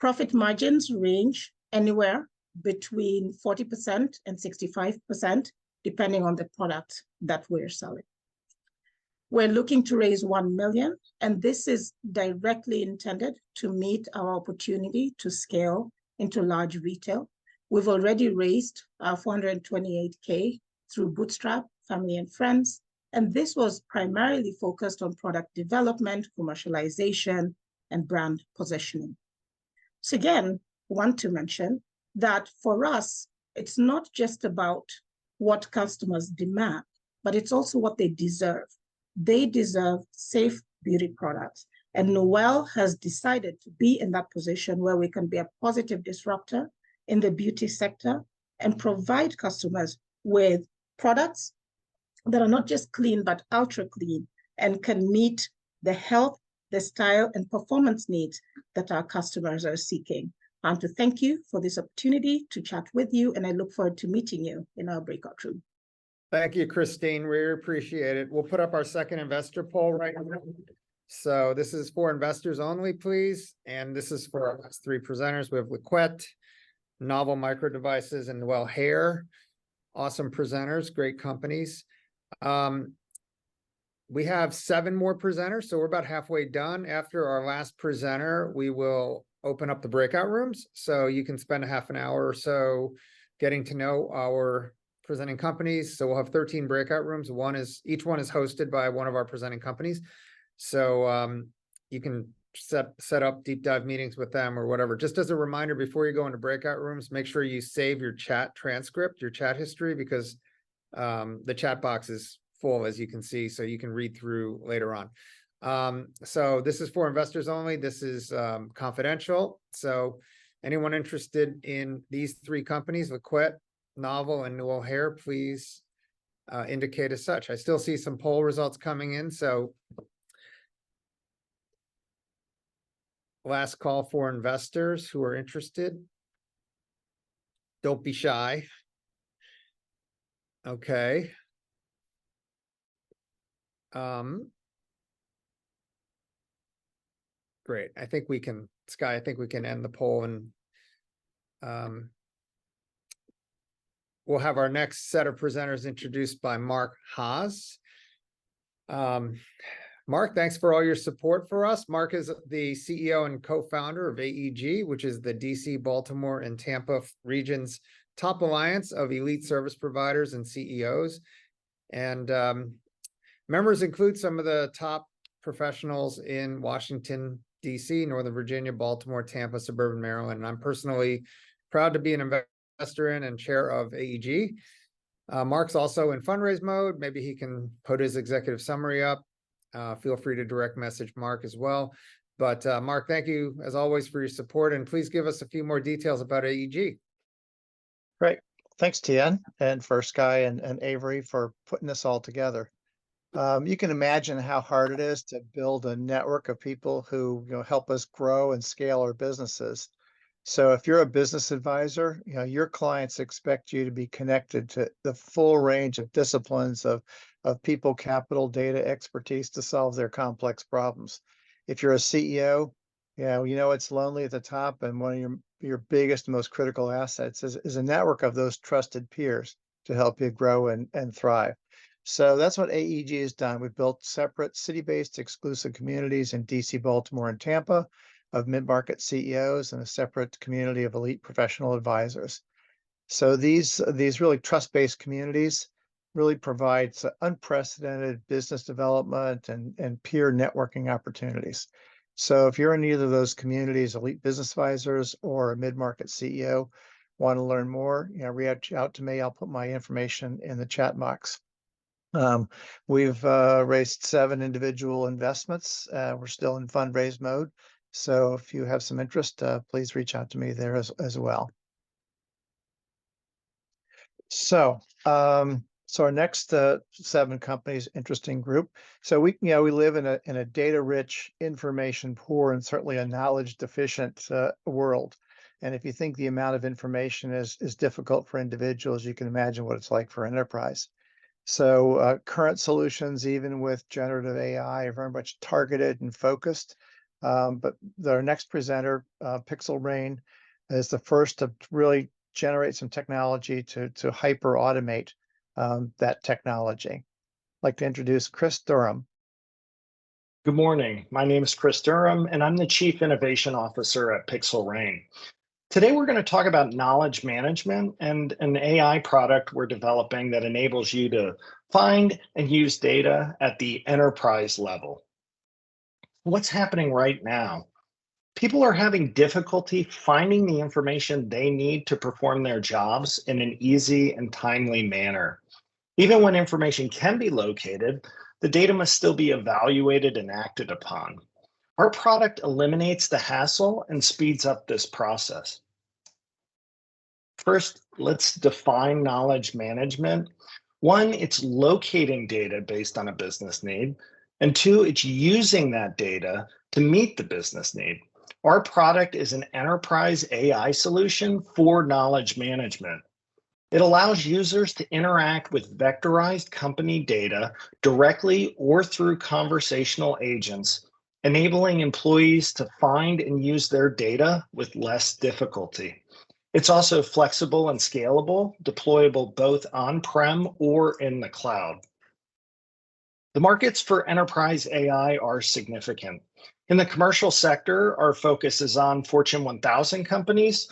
Profit margins range anywhere between 40% and 65%, depending on the product that we're selling. We're looking to raise 1 million, and this is directly intended to meet our opportunity to scale into large retail. We've already raised 428K through Bootstrap, family and friends, and this was primarily focused on product development, commercialization, and brand positioning. So again, want to mention that for us, it's not just about what customers demand, but it's also what they deserve. They deserve safe beauty products. And Noel has decided to be in that position where we can be a positive disruptor in the beauty sector and provide customers with products that are not just clean, but ultra clean and can meet the health, the style, and performance needs that our customers are seeking. I want to thank you for this opportunity to chat with you, and I look forward to meeting you in our breakout room. Thank you, Christine. We appreciate it. We'll put up our second investor poll right now. So this is for investors only, please. And this is for our last three presenters. We have Liquette, Novel Micro Devices, and Noel Hair. awesome presenters, great companies. We have 7 more presenters, so we're about halfway done. After our last presenter, we will open up the breakout rooms, so you can spend a half an hour or so getting to know our presenting companies. So we'll have 13 breakout rooms. Each one is hosted by one of our presenting companies. So you can set up deep dive meetings with them or whatever. Just as a reminder, before you go into breakout rooms, make sure you save your chat transcript, your chat history, because the chat box is full, as you can see, so you can read through later on. So this is for investors only. This is confidential. So anyone interested in these 3 companies, Liquette, Novel, and Newell Hair, please indicate as such. I still see some poll results coming in, so last call for investors who are interested. Don't be shy. Okay. Great. I think we can, Sky, I think we can end the poll, and we'll have our next set of presenters introduced by Mark Haas. Mark, thanks for all your support for us. Mark is the CEO and co-founder of AEG, which is the DC, Baltimore, and Tampa region's top alliance of elite service providers and CEOs. And members include some of the top professionals in Washington, DC, Northern Virginia, Baltimore, Tampa, suburban Maryland. And I'm personally proud to be an investor in and chair of AEG. Mark's also in fundraise mode. Maybe he can put his executive summary up. Feel free to direct message Mark as well. But Mark, thank you as always for your support, and please give us a few more details about AEG. Great. Thanks, Tian, and for Sky and Avery for putting this all together. You can imagine how hard it is to build a network of people who help us grow and scale our businesses. So if you're a business advisor, your clients expect you to be connected to the full range of disciplines of people, capital, data, expertise to solve their complex problems. If you're a CEO, it's lonely at the top, and one of your biggest, most critical assets is a network of those trusted peers to help you grow and thrive. So that's what AEG has done. We've built separate city-based exclusive communities in DC, Baltimore, and Tampa of mid-market CEOs, and a separate community of elite professional advisors. So these really trust-based communities really provides unprecedented business development and peer networking opportunities. So if you're in either of those communities, elite business advisors or a mid-market CEO, want to learn more, reach out to me. I'll put my information in the chat box. We've raised 7 individual investments. We're still in fundraise mode. So if you have some interest, please reach out to me there as well. So, our next 7 companies, interesting group. So we live in a data-rich, information-poor, and certainly a knowledge-deficient world. And if you think the amount of information is difficult for individuals, you can imagine what it's like for enterprise. So current solutions, even with generative AI, are very much targeted and focused. But our next presenter, Pixel Rain, is the first to really generate some technology to hyper automate that technology. I'd like to introduce Chris Durham. Good morning. My name is Chris Durham, and I'm the Chief Innovation Officer at Pixel Rain. Today, we're going to talk about knowledge management and an AI product we're developing that enables you to find and use data at the enterprise level. What's happening right now? People are having difficulty finding the information they need to perform their jobs in an easy and timely manner. Even when information can be located, the data must still be evaluated and acted upon. Our product eliminates the hassle and speeds up this process. First, let's define knowledge management. 1, it's locating data based on a business need. And 2, it's using that data to meet the business need. Our product is an enterprise AI solution for knowledge management. It allows users to interact with vectorized company data directly or through conversational agents, enabling employees to find and use their data with less difficulty. It's also flexible and scalable, deployable both on-prem or in the cloud. The markets for enterprise AI are significant. In the commercial sector, our focus is on Fortune 1000 companies.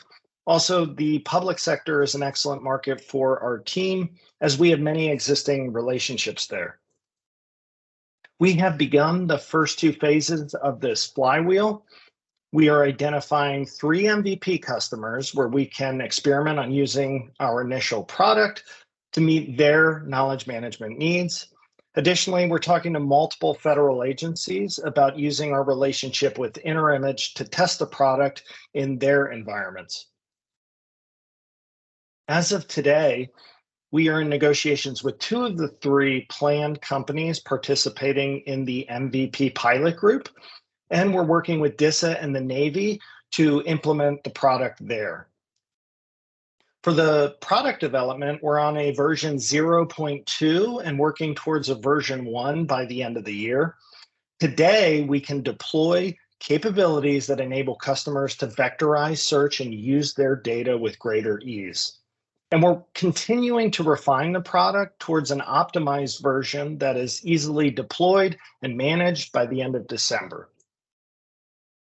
Also, the public sector is an excellent market for our team, as we have many existing relationships there. We have begun the first two phases of this flywheel. We are identifying 3 MVP customers where we can experiment on using our initial product to meet their knowledge management needs. Additionally, we're talking to multiple federal agencies about using our relationship with InterImage to test the product in their environments. As of today, we are in negotiations with 2 of the 3 planned companies participating in the MVP pilot group, and we're working with DISA and the Navy to implement the product there. For the product development, we're on a version 0.2 and working towards a version 1 by the end of the year. Today, we can deploy capabilities that enable customers to vectorize, search, and use their data with greater ease. And we're continuing to refine the product towards an optimized version that is easily deployed and managed by the end of December.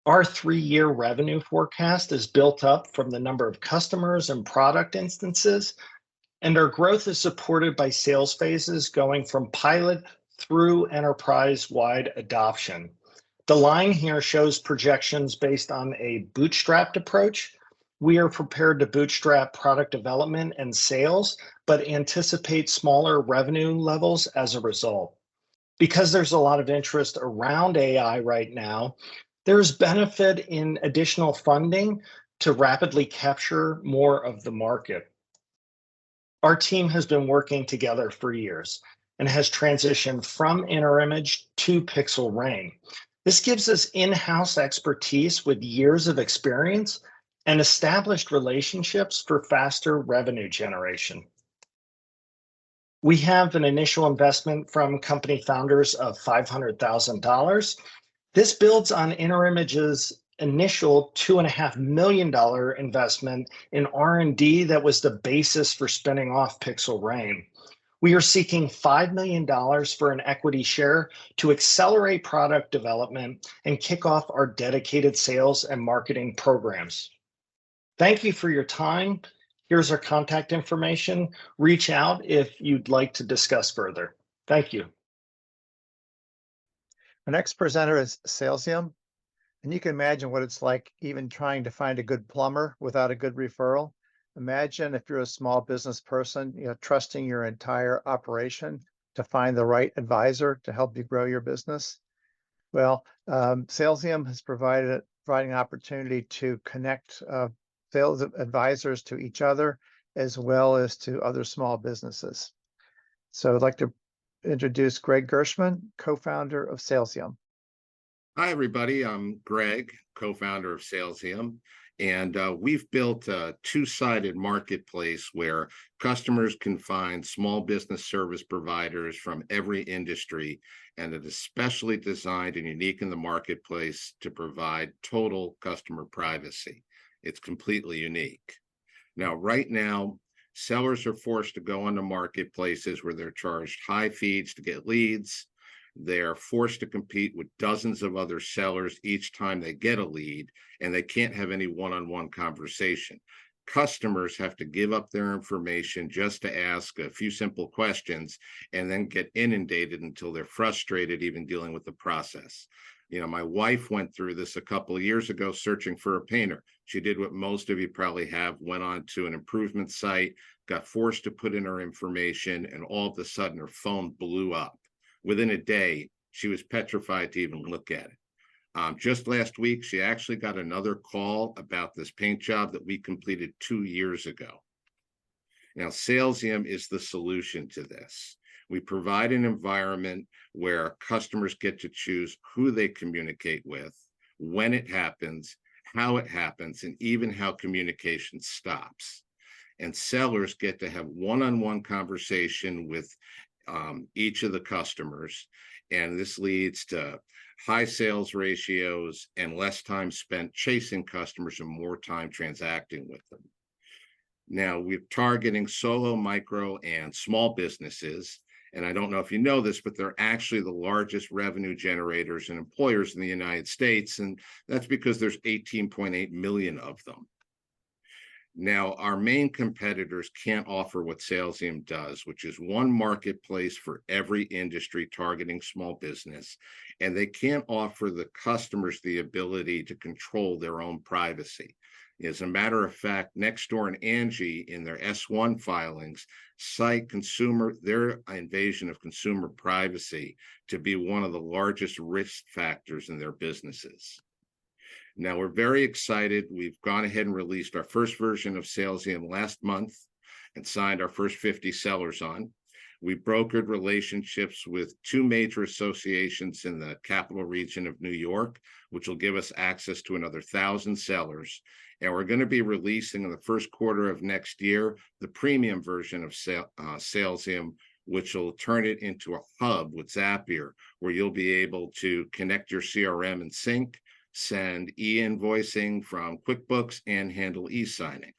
Our 3-year revenue forecast is built up from the number of customers and product instances, and our growth is supported by sales phases going from pilot through enterprise-wide adoption. The line here shows projections based on a bootstrapped approach. We are prepared to bootstrap product development and sales, but anticipate smaller revenue levels as a result. Because there's a lot of interest around AI right now, there's benefit in additional funding to rapidly capture more of the market. Our team has been working together for years and has transitioned from InterImage to Pixel Rain. This gives us in-house expertise with years of experience and established relationships for faster revenue generation. We have an initial investment from company founders of $500,000. This builds on InterImage's initial $2.5 million investment in R&D that was the basis for spinning off Pixel Rain. We are seeking $5 million for an equity share to accelerate product development and kick off our dedicated sales and marketing programs. Thank you for your time. Here's our contact information. Reach out if you'd like to discuss further. Thank you. Our next presenter is Salesium, and you can imagine what it's like even trying to find a good plumber without a good referral. Imagine if you're a small business person, trusting your entire operation to find the right advisor to help you grow your business. Well, Salesium has providing an opportunity to connect sales advisors to each other as well as to other small businesses. So I'd like to introduce Greg Gershman, co-founder of Salesium. Hi, everybody. I'm Greg, co-founder of Salesium, and we've built a 2-sided marketplace where customers can find small business service providers from every industry, and it is specially designed and unique in the marketplace to provide total customer privacy. It's completely unique. Now, right now, sellers are forced to go onto marketplaces where they're charged high fees to get leads. They're forced to compete with dozens of other sellers each time they get a lead, and they can't have any one-on-one conversation. Customers have to give up their information just to ask a few simple questions and then get inundated until they're frustrated even dealing with the process. My wife went through this a couple of years ago searching for a painter. She did what most of you probably have, went on to an improvement site, got forced to put in her information, and all of a sudden her phone blew up. Within a day, she was petrified to even look at it. Just last week, she actually got another call about this paint job that we completed 2 years ago. Now, Salesium is the solution to this. We provide an environment where customers get to choose who they communicate with, when it happens, how it happens, and even how communication stops. And sellers get to have one-on-one conversation with each of the customers. And this leads to high sales ratios and less time spent chasing customers and more time transacting with them. Now, we're targeting solo, micro, and small businesses. And I don't know if you know this, but they're actually the largest revenue generators and employers in the United States. And that's because there's 18.8 million of them. Now, our main competitors can't offer what Salesium does, which is one marketplace for every industry targeting small business. And they can't offer the customers the ability to control their own privacy. As a matter of fact, Nextdoor and Angie in their S1 filings cite their invasion of consumer privacy to be one of the largest risk factors in their businesses. Now, we're very excited. We've gone ahead and released our first version of Salesium last month and signed our first 50 sellers on. We brokered relationships with 2 major associations in the capital region of New York, which will give us access to another 1,000 sellers. And we're going to be releasing in the first quarter of next year the premium version of Salesium, which will turn it into a hub with Zapier, where you'll be able to connect your CRM and sync, send e-invoicing from QuickBooks, and handle e-signing.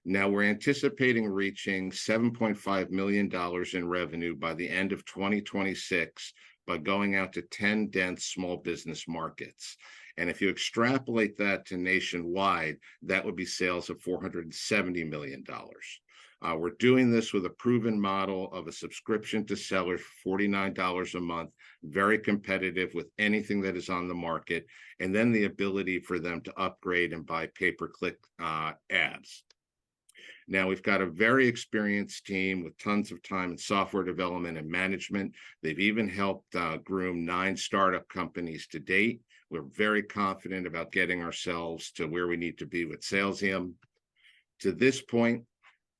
Now, we're anticipating reaching $7.5 million in revenue by the end of 2026 by going out to 10 dense small business markets. And if you extrapolate that to nationwide, that would be sales of $470 million. We're doing this with a proven model of a subscription to sellers for $49 a month, very competitive with anything that is on the market, and then the ability for them to upgrade and buy pay-per-click ads. Now, we've got a very experienced team with tons of time in software development and management. They've even helped groom 9 startup companies to date. We're very confident about getting ourselves to where we need to be with Salesium. To this point,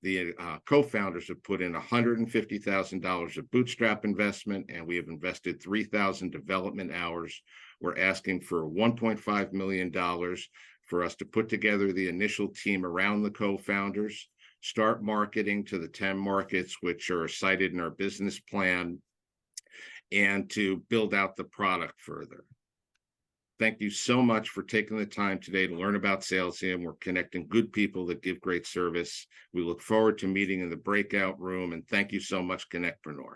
the co-founders have put in $150,000 of bootstrap investment, and we have invested 3,000 development hours. We're asking for $1.5 million for us to put together the initial team around the co-founders, start marketing to the 10 markets which are cited in our business plan, and to build out the product further. Thank you so much for taking the time today to learn about Salesium. We're connecting good people that give great service. We look forward to meeting in the breakout room, and thank you so much, CONNECTpreneur.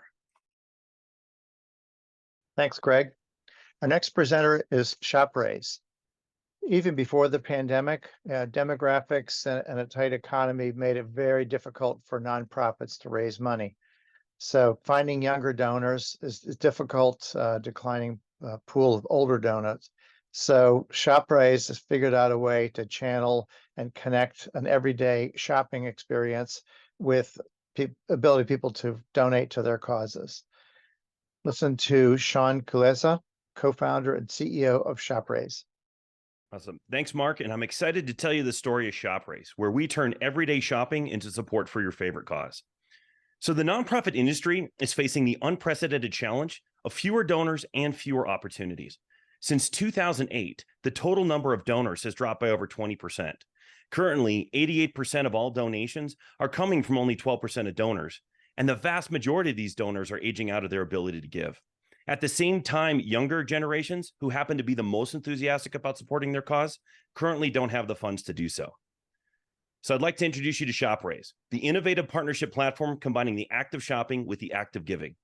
Thanks, Greg. Our next presenter is ShopRaise. Even before the pandemic, demographics and a tight economy made it very difficult for nonprofits to raise money. So finding younger donors is difficult, declining pool of older donors. So ShopRaise has figured out a way to channel and connect an everyday shopping experience with ability people to donate to their causes. Listen to Sean Kuleza, co-founder and CEO of ShopRaise. Awesome. Thanks, Mark. And I'm excited to tell you the story of ShopRaise, where we turn everyday shopping into support for your favorite cause. So the nonprofit industry is facing the unprecedented challenge of fewer donors and fewer opportunities. Since 2008, the total number of donors has dropped by over 20%. Currently, 88% of all donations are coming from only 12% of donors, and the vast majority of these donors are aging out of their ability to give. At the same time, younger generations, who happen to be the most enthusiastic about supporting their cause, currently don't have the funds to do so. So I'd like to introduce you to ShopRaise, the innovative partnership platform combining the act of shopping with the act of giving.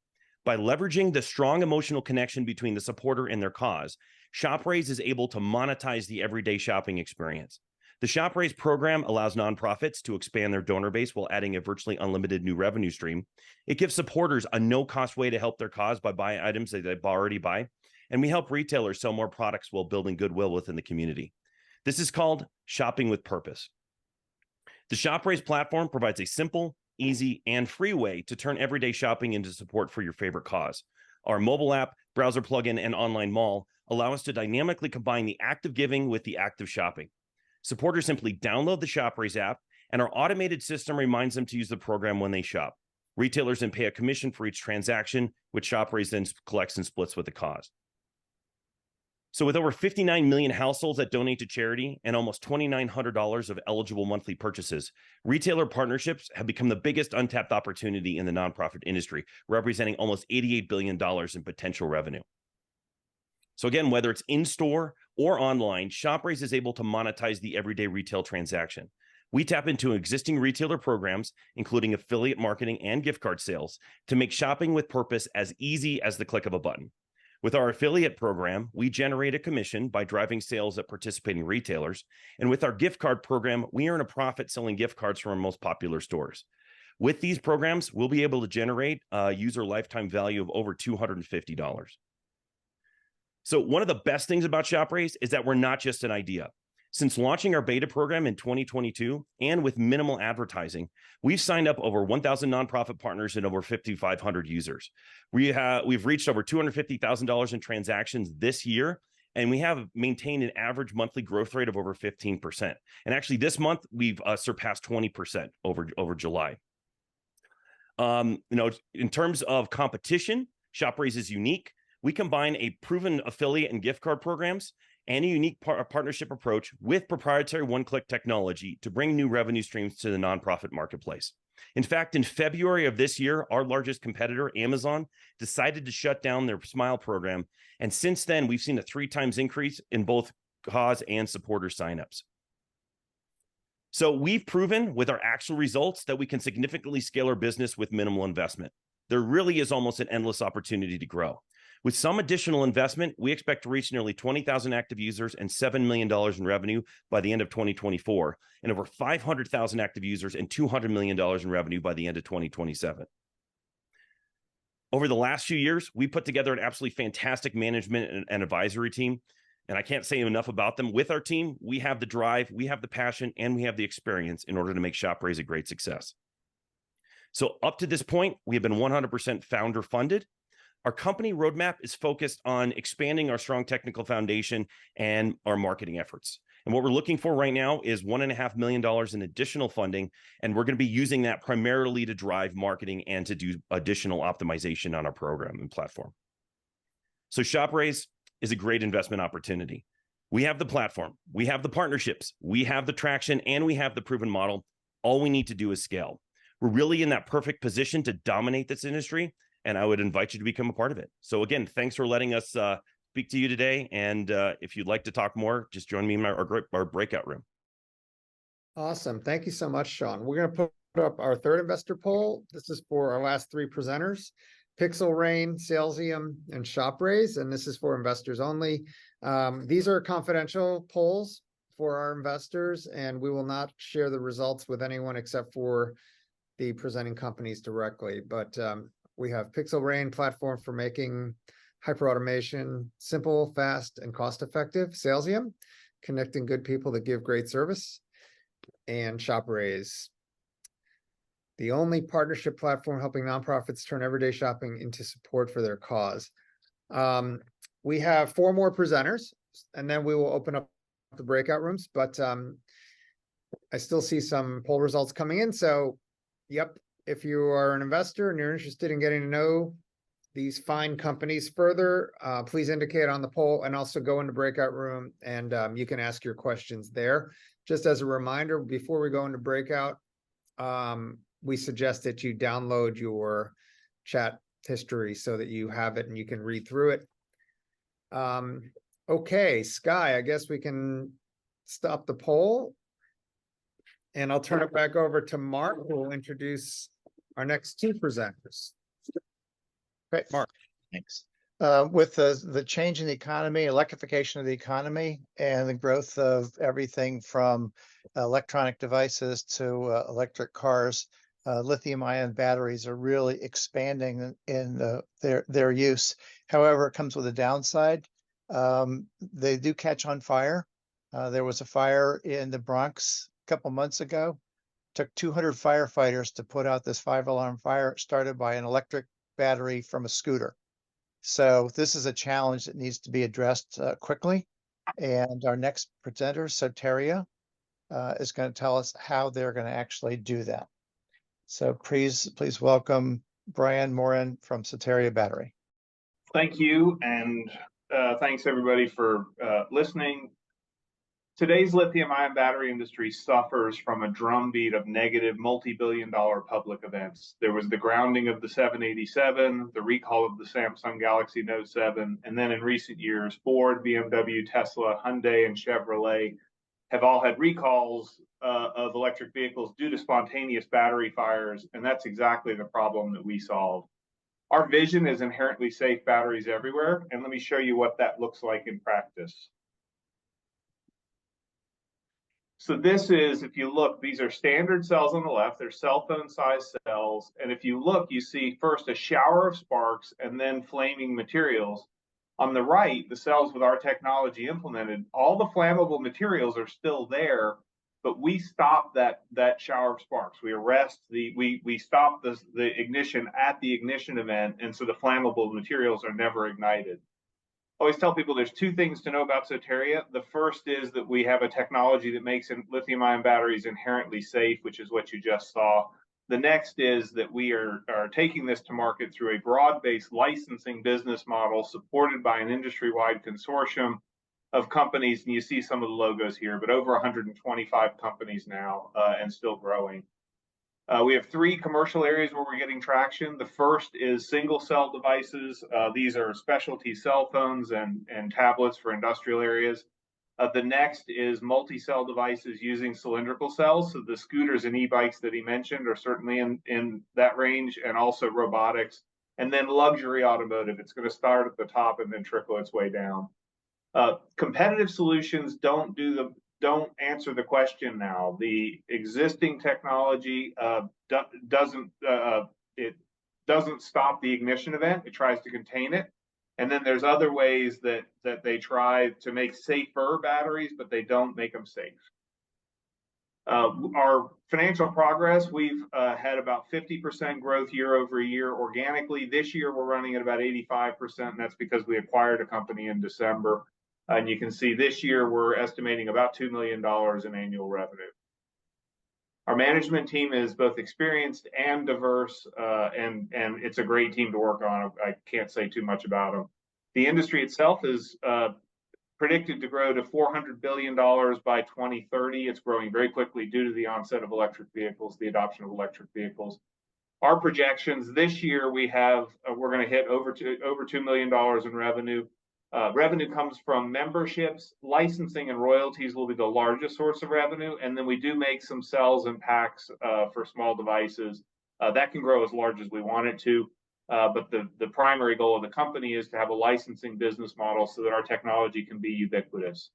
By leveraging the strong emotional connection between the supporter and their cause, ShopRaise is able to monetize the everyday shopping experience. The ShopRaise program allows nonprofits to expand their donor base while adding a virtually unlimited new revenue stream. It gives supporters a no-cost way to help their cause by buying items that they already buy, and we help retailers sell more products while building goodwill within the community. This is called shopping with purpose. The ShopRaise platform provides a simple, easy, and free way to turn everyday shopping into support for your favorite cause. Our mobile app, browser plugin, and online mall allow us to dynamically combine the act of giving with the act of shopping. Supporters simply download the ShopRaise app, and our automated system reminds them to use the program when they shop. Retailers then pay a commission for each transaction, which ShopRaise then collects and splits with the cause. So with over 59 million households that donate to charity and almost $2,900 of eligible monthly purchases, retailer partnerships have become the biggest untapped opportunity in the nonprofit industry, representing almost $88 billion in potential revenue. So again, whether it's in-store or online, ShopRaise is able to monetize the everyday retail transaction. We tap into existing retailer programs, including affiliate marketing and gift card sales, to make shopping with purpose as easy as the click of a button. With our affiliate program, we generate a commission by driving sales at participating retailers. And with our gift card program, we earn a profit selling gift cards from our most popular stores. With these programs, we'll be able to generate a user lifetime value of over $250. So one of the best things about ShopRaise is that we're not just an idea. Since launching our beta program in 2022 and with minimal advertising, we've signed up over 1,000 nonprofit partners and over 5,500 users. We've reached over $250,000 in transactions this year, and we have maintained an average monthly growth rate of over 15%. And actually, this month we've surpassed 20% over July. In terms of competition, ShopRaise is unique. We combine a proven affiliate and gift card programs and a unique partnership approach with proprietary one-click technology to bring new revenue streams to the nonprofit marketplace. In fact, in February of this year, our largest competitor, Amazon, decided to shut down their Smile program. And since then, we've seen a 3 times increase in both cause and supporter signups. So we've proven with our actual results that we can significantly scale our business with minimal investment. There really is almost an endless opportunity to grow. With some additional investment, we expect to reach nearly 20,000 active users and $7 million in revenue by the end of 2024, and over 500,000 active users and $200 million in revenue by the end of 2027. Over the last few years, we put together an absolutely fantastic management and advisory team, and I can't say enough about them. With our team, we have the drive, we have the passion, and we have the experience in order to make ShopRaise a great success. So up to this point, we have been 100% founder funded. Our company roadmap is focused on expanding our strong technical foundation and our marketing efforts. And what we're looking for right now is $1.5 million in additional funding, and we're going to be using that primarily to drive marketing and to do additional optimization on our program and platform. So ShopRaise is a great investment opportunity. We have the platform, we have the partnerships, we have the traction, and we have the proven model. All we need to do is scale. We're really in that perfect position to dominate this industry, and I would invite you to become a part of it. So again, thanks for letting us speak to you today. And if you'd like to talk more, just join me in our breakout room. Awesome. Thank you so much, Sean. We're going to put up our third investor poll. This is for our last 3 presenters, Pixel Rain, Salesium, and ShopRaise, and this is for investors only. These are confidential polls for our investors, and we will not share the results with anyone except for the presenting companies directly. But we have Pixel Rain platform for making hyperautomation simple, fast, and cost-effective. Salesium, connecting good people that give great service. And ShopRaise, the only partnership platform helping nonprofits turn everyday shopping into support for their cause. We have 4 more presenters, and then we will open up the breakout rooms. But I still see some poll results coming in. So, yep. If you are an investor and you're interested in getting to know these fine companies further, please indicate on the poll and also go into breakout room and you can ask your questions there. Just as a reminder, before we go into breakout, we suggest that you download your chat history so that you have it and you can read through it. Okay, Sky, I guess we can stop the poll. And I'll turn it back over to Mark, who will introduce our next 2 presenters. Great, Mark. Thanks. With the change in the economy, electrification of the economy, and the growth of everything from electronic devices to electric cars, lithium-ion batteries are really expanding in their use. However, it comes with a downside. They do catch on fire. There was a fire in the Bronx a couple months ago. Took 200 firefighters to put out this 5-alarm fire started by an electric battery from a scooter. So this is a challenge that needs to be addressed quickly. And our next presenter, Soteria, is going to tell us how they're going to actually do that. So please welcome Brian Morin from Soteria Battery. Thank you, and thanks everybody for listening. Today's lithium-ion battery industry suffers from a drumbeat of negative multi-billion-dollar public events. There was the grounding of the 787, the recall of the Samsung Galaxy Note 7, and then in recent years, Ford, BMW, Tesla, Hyundai, and Chevrolet have all had recalls of electric vehicles due to spontaneous battery fires, and that's exactly the problem that we solve. Our vision is inherently safe batteries everywhere, and let me show you what that looks like in practice. So this is, if you look, these are standard cells on the left. They're cell phone size cells. And if you look, you see first a shower of sparks and then flaming materials. On the right, the cells with our technology implemented, all the flammable materials are still there, but we stop that shower of sparks. We arrest we stop the ignition at the ignition event, and so the flammable materials are never ignited. I always tell people there's two things to know about Soteria. The first is that we have a technology that makes lithium-ion batteries inherently safe, which is what you just saw. The next is that we are taking this to market through a broad-based licensing business model supported by an industry-wide consortium of companies, and you see some of the logos here, but over 125 companies now and still growing. We have three commercial areas where we're getting traction. The first is single cell devices. These are specialty cell phones and tablets for industrial areas. The next is multi-cell devices using cylindrical cells. So the scooters and e-bikes that he mentioned are certainly in that range, and also robotics. And then luxury automotive. It's going to start at the top and then trickle its way down. Competitive solutions don't answer the question now. The existing technology doesn't stop the ignition event. It tries to contain it. And then there's other ways that they try to make safer batteries, but they don't make them safe. Our financial progress, we've had about 50% growth year over year organically. This year, we're running at about 85%, and that's because we acquired a company in December. And you can see this year, we're estimating about $2 million in annual revenue. Our management team is both experienced and diverse, and it's a great team to work on. I can't say too much about them. The industry itself is predicted to grow to $400 billion by 2030. It's growing very quickly due to the onset of electric vehicles, the adoption of electric vehicles. Our projections this year, we're going to hit over $2 million in revenue. Revenue comes from memberships, licensing, and royalties will be the largest source of revenue. And then we do make some cells and packs for small devices. That can grow as large as we want it to. But the primary goal of the company is to have a licensing business model so that our technology can be ubiquitous.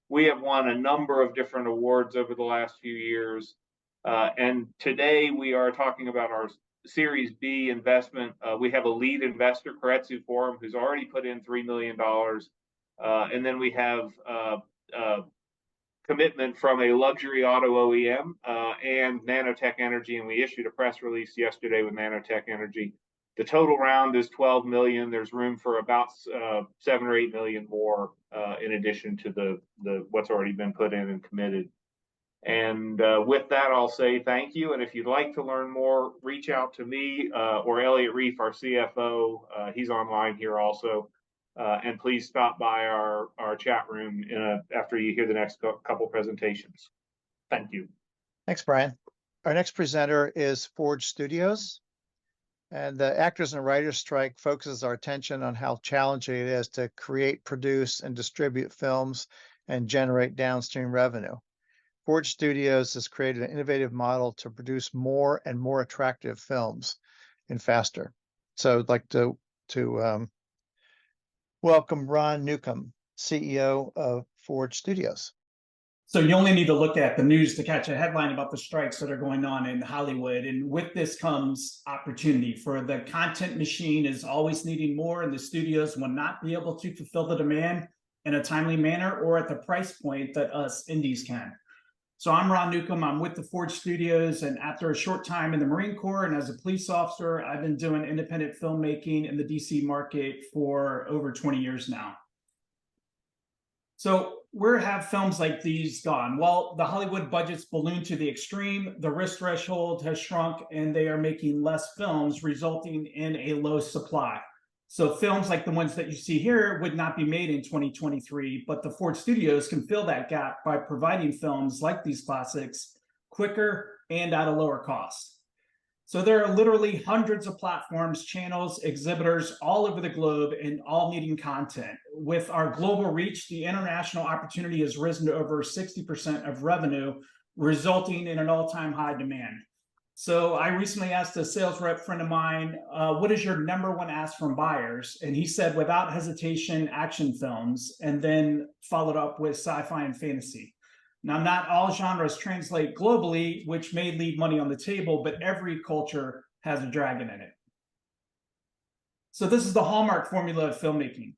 We have won a number of different awards over the last few years. And today we are talking about our Series B investment. We have a lead investor, Keiretsu Forum, who's already put in $3 million. And then we have commitment from a luxury auto OEM and Nanotech Energy, and we issued a press release yesterday with Nanotech Energy. The total round is 12 million. There's room for about 7 or 8 million more in addition to the what's already been put in and committed. And with that, I'll say thank you. And if you'd like to learn more, reach out to me or Elliot Reif, our CFO. He's online here also. And please stop by our chat room after you hear the next couple presentations. Thank you. Thanks, Brian. Our next presenter is Forge Studios. And the actors and writers strike focuses our attention on how challenging it is to create, produce, and distribute films and generate downstream revenue. Forge Studios has created an innovative model to produce more and more attractive films and faster. So I'd like to welcome Ron Newcomb, CEO of Forge Studios. So you only need to look at the news to catch a headline about the strikes that are going on in Hollywood. And with this comes opportunity, for the content machine is always needing more, and the studios will not be able to fulfill the demand in a timely manner or at the price point that us indies can. So I'm Ron Newcomb. I'm with the Forge Studios, and after a short time in the Marine Corps and as a police officer, I've been doing independent filmmaking in the DC market for over 20 years now. So where have films like these gone? Well, the Hollywood budgets ballooned to the extreme, the risk threshold has shrunk, and they are making less films, resulting in a low supply. So films like the ones that you see here would not be made in 2023, but the Forge Studios can fill that gap by providing films like these classics quicker and at a lower cost. So there are literally hundreds of platforms, channels, exhibitors all over the globe and all needing content. With our global reach, the international opportunity has risen to over 60% of revenue, resulting in an all-time high demand. So I recently asked a sales rep friend of mine, what is your number one ask from buyers? And he said, without hesitation, action films, and then followed up with sci-fi and fantasy. Now, not all genres translate globally, which may leave money on the table, but every culture has a dragon in it. So this is the hallmark formula of filmmaking.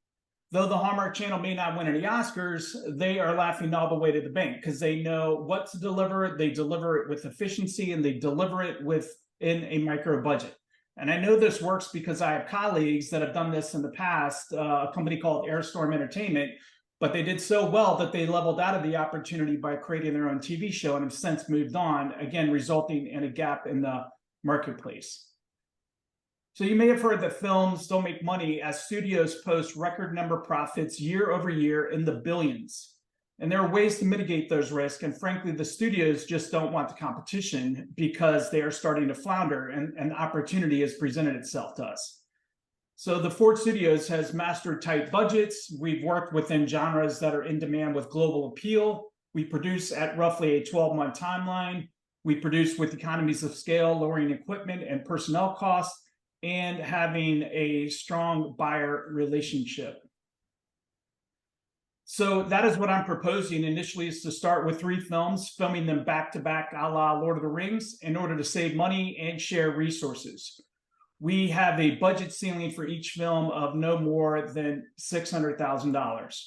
Though the Hallmark Channel may not win any Oscars, they are laughing all the way to the bank because they know what to deliver. They deliver it with efficiency and they deliver it within a micro budget. And I know this works because I have colleagues that have done this in the past, a company called Airstorm Entertainment, but they did so well that they leveled out of the opportunity by creating their own TV show and have since moved on, again, resulting in a gap in the marketplace. So you may have heard that films don't make money as studios post record number profits year over year in the billions. And there are ways to mitigate those risks. And frankly, the studios just don't want the competition because they are starting to flounder and an opportunity has presented itself to us. So the Ford Studios has mastered tight budgets. We've worked within genres that are in demand with global appeal. We produce at roughly a 12-month timeline. We produce with economies of scale, lowering equipment and personnel costs, and having a strong buyer relationship. So that is what I'm proposing initially, is to start with 3 films, filming them back to back a la Lord of the Rings in order to save money and share resources. We have a budget ceiling for each film of no more than $600,000.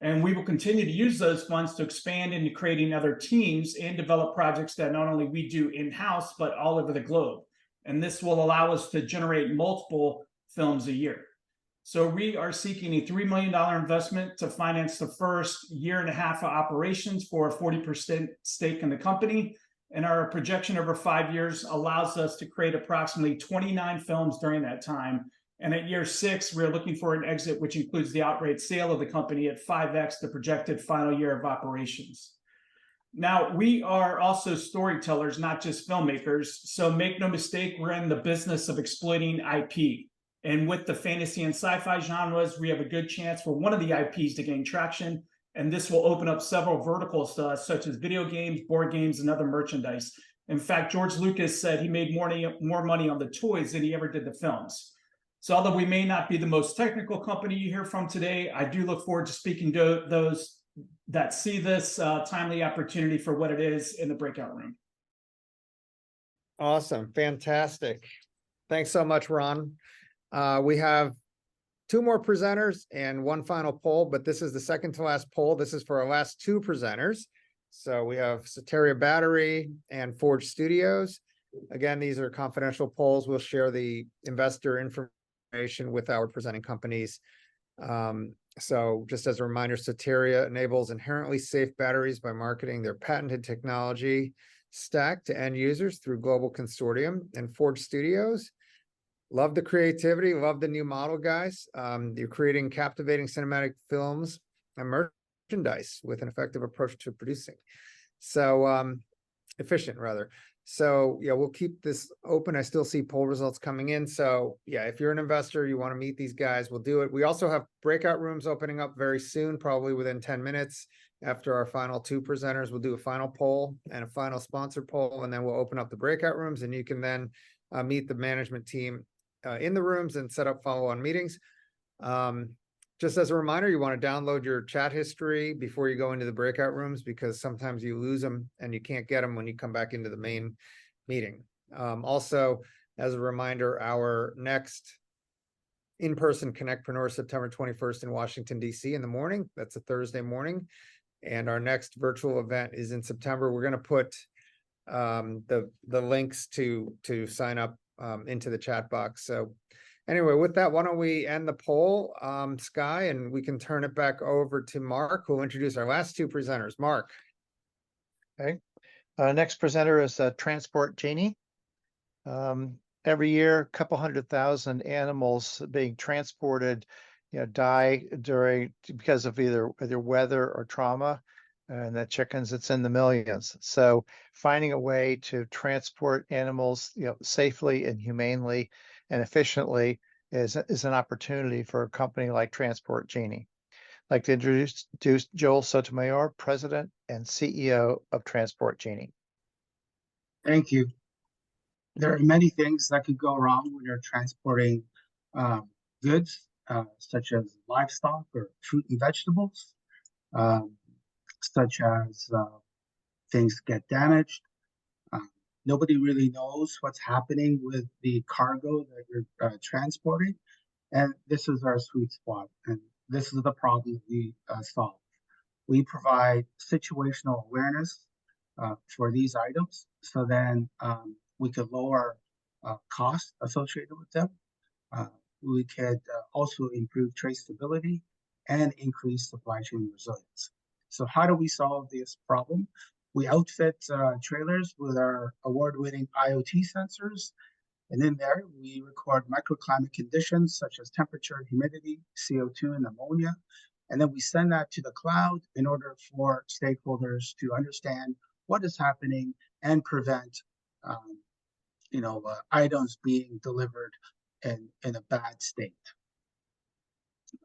And we will continue to use those funds to expand into creating other teams and develop projects that not only we do in-house, but all over the globe. And this will allow us to generate multiple films a year. So we are seeking a $3 million investment to finance the first year and a half of operations for a 40% stake in the company. And our projection over 5 years allows us to create approximately 29 films during that time. And at year 6, we're looking for an exit, which includes the outright sale of the company at 5x the projected final year of operations. Now, we are also storytellers, not just filmmakers. So make no mistake, we're in the business of exploiting IP. And with the fantasy and sci-fi genres, we have a good chance for one of the IPs to gain traction. And this will open up several verticals to us, such as video games, board games, and other merchandise. In fact, George Lucas said he made more money on the toys than he ever did the films. So although we may not be the most technical company you hear from today, I do look forward to speaking to those that see this timely opportunity for what it is in the breakout room. Awesome. Fantastic. Thanks so much, Ron. We have 2 more presenters and 1 final poll, but this is the second to last poll. This is for our last 2 presenters. So we have Soteria Battery and Forge Studios. Again, these are confidential polls. We'll share the investor information with our presenting companies. So just as a reminder, Soteria enables inherently safe batteries by marketing their patented technology stack to end users through global consortium. And Forge Studios, love the creativity, love the new model, guys. You're creating captivating cinematic films and merchandise with an effective approach to producing. So efficient, rather. So yeah, we'll keep this open. I still see poll results coming in. So yeah, if you're an investor, you want to meet these guys, we'll do it. We also have breakout rooms opening up very soon, probably within 10 minutes. After our final 2 presenters, we'll do a final poll and a final sponsor poll, and then we'll open up the breakout rooms, and you can then meet the management team in the rooms and set up follow-on meetings. Just as a reminder, you want to download your chat history before you go into the breakout rooms, because sometimes you lose them and you can't get them when you come back into the main meeting. Also, as a reminder, our next in-person CONNECTpreneur, September 21st in Washington, D.C. in the morning. That's a Thursday morning. And our next virtual event is in September. We're going to put the links to sign up into the chat box. So anyway, with that, why don't we end the poll, Sky, and we can turn it back over to Mark, who will introduce our last 2 presenters. Mark. Okay. Next presenter is Transport Genie. Every year, a couple 100,000 animals being transported, die because of either weather or trauma. And the chickens, it's in the millions. So finding a way to transport animals, safely and humanely and efficiently is an opportunity for a company like Transport Genie. I'd like to introduce Joel Sotomayor, President and CEO of Transport Genie. Thank you. There are many things that could go wrong when you're transporting goods, such as livestock or fruit and vegetables, such as things get damaged. Nobody really knows what's happening with the cargo that you're transporting. And this is our sweet spot. And this is the problem that we solve. We provide situational awareness for these items. So then we could lower costs associated with them. We could also improve traceability and increase supply chain resilience. So how do we solve this problem? We outfit trailers with our award-winning IoT sensors. And in there, we record microclimate conditions such as temperature, humidity, CO2, and ammonia. And then we send that to the cloud in order for stakeholders to understand what is happening and prevent items being delivered in a bad state.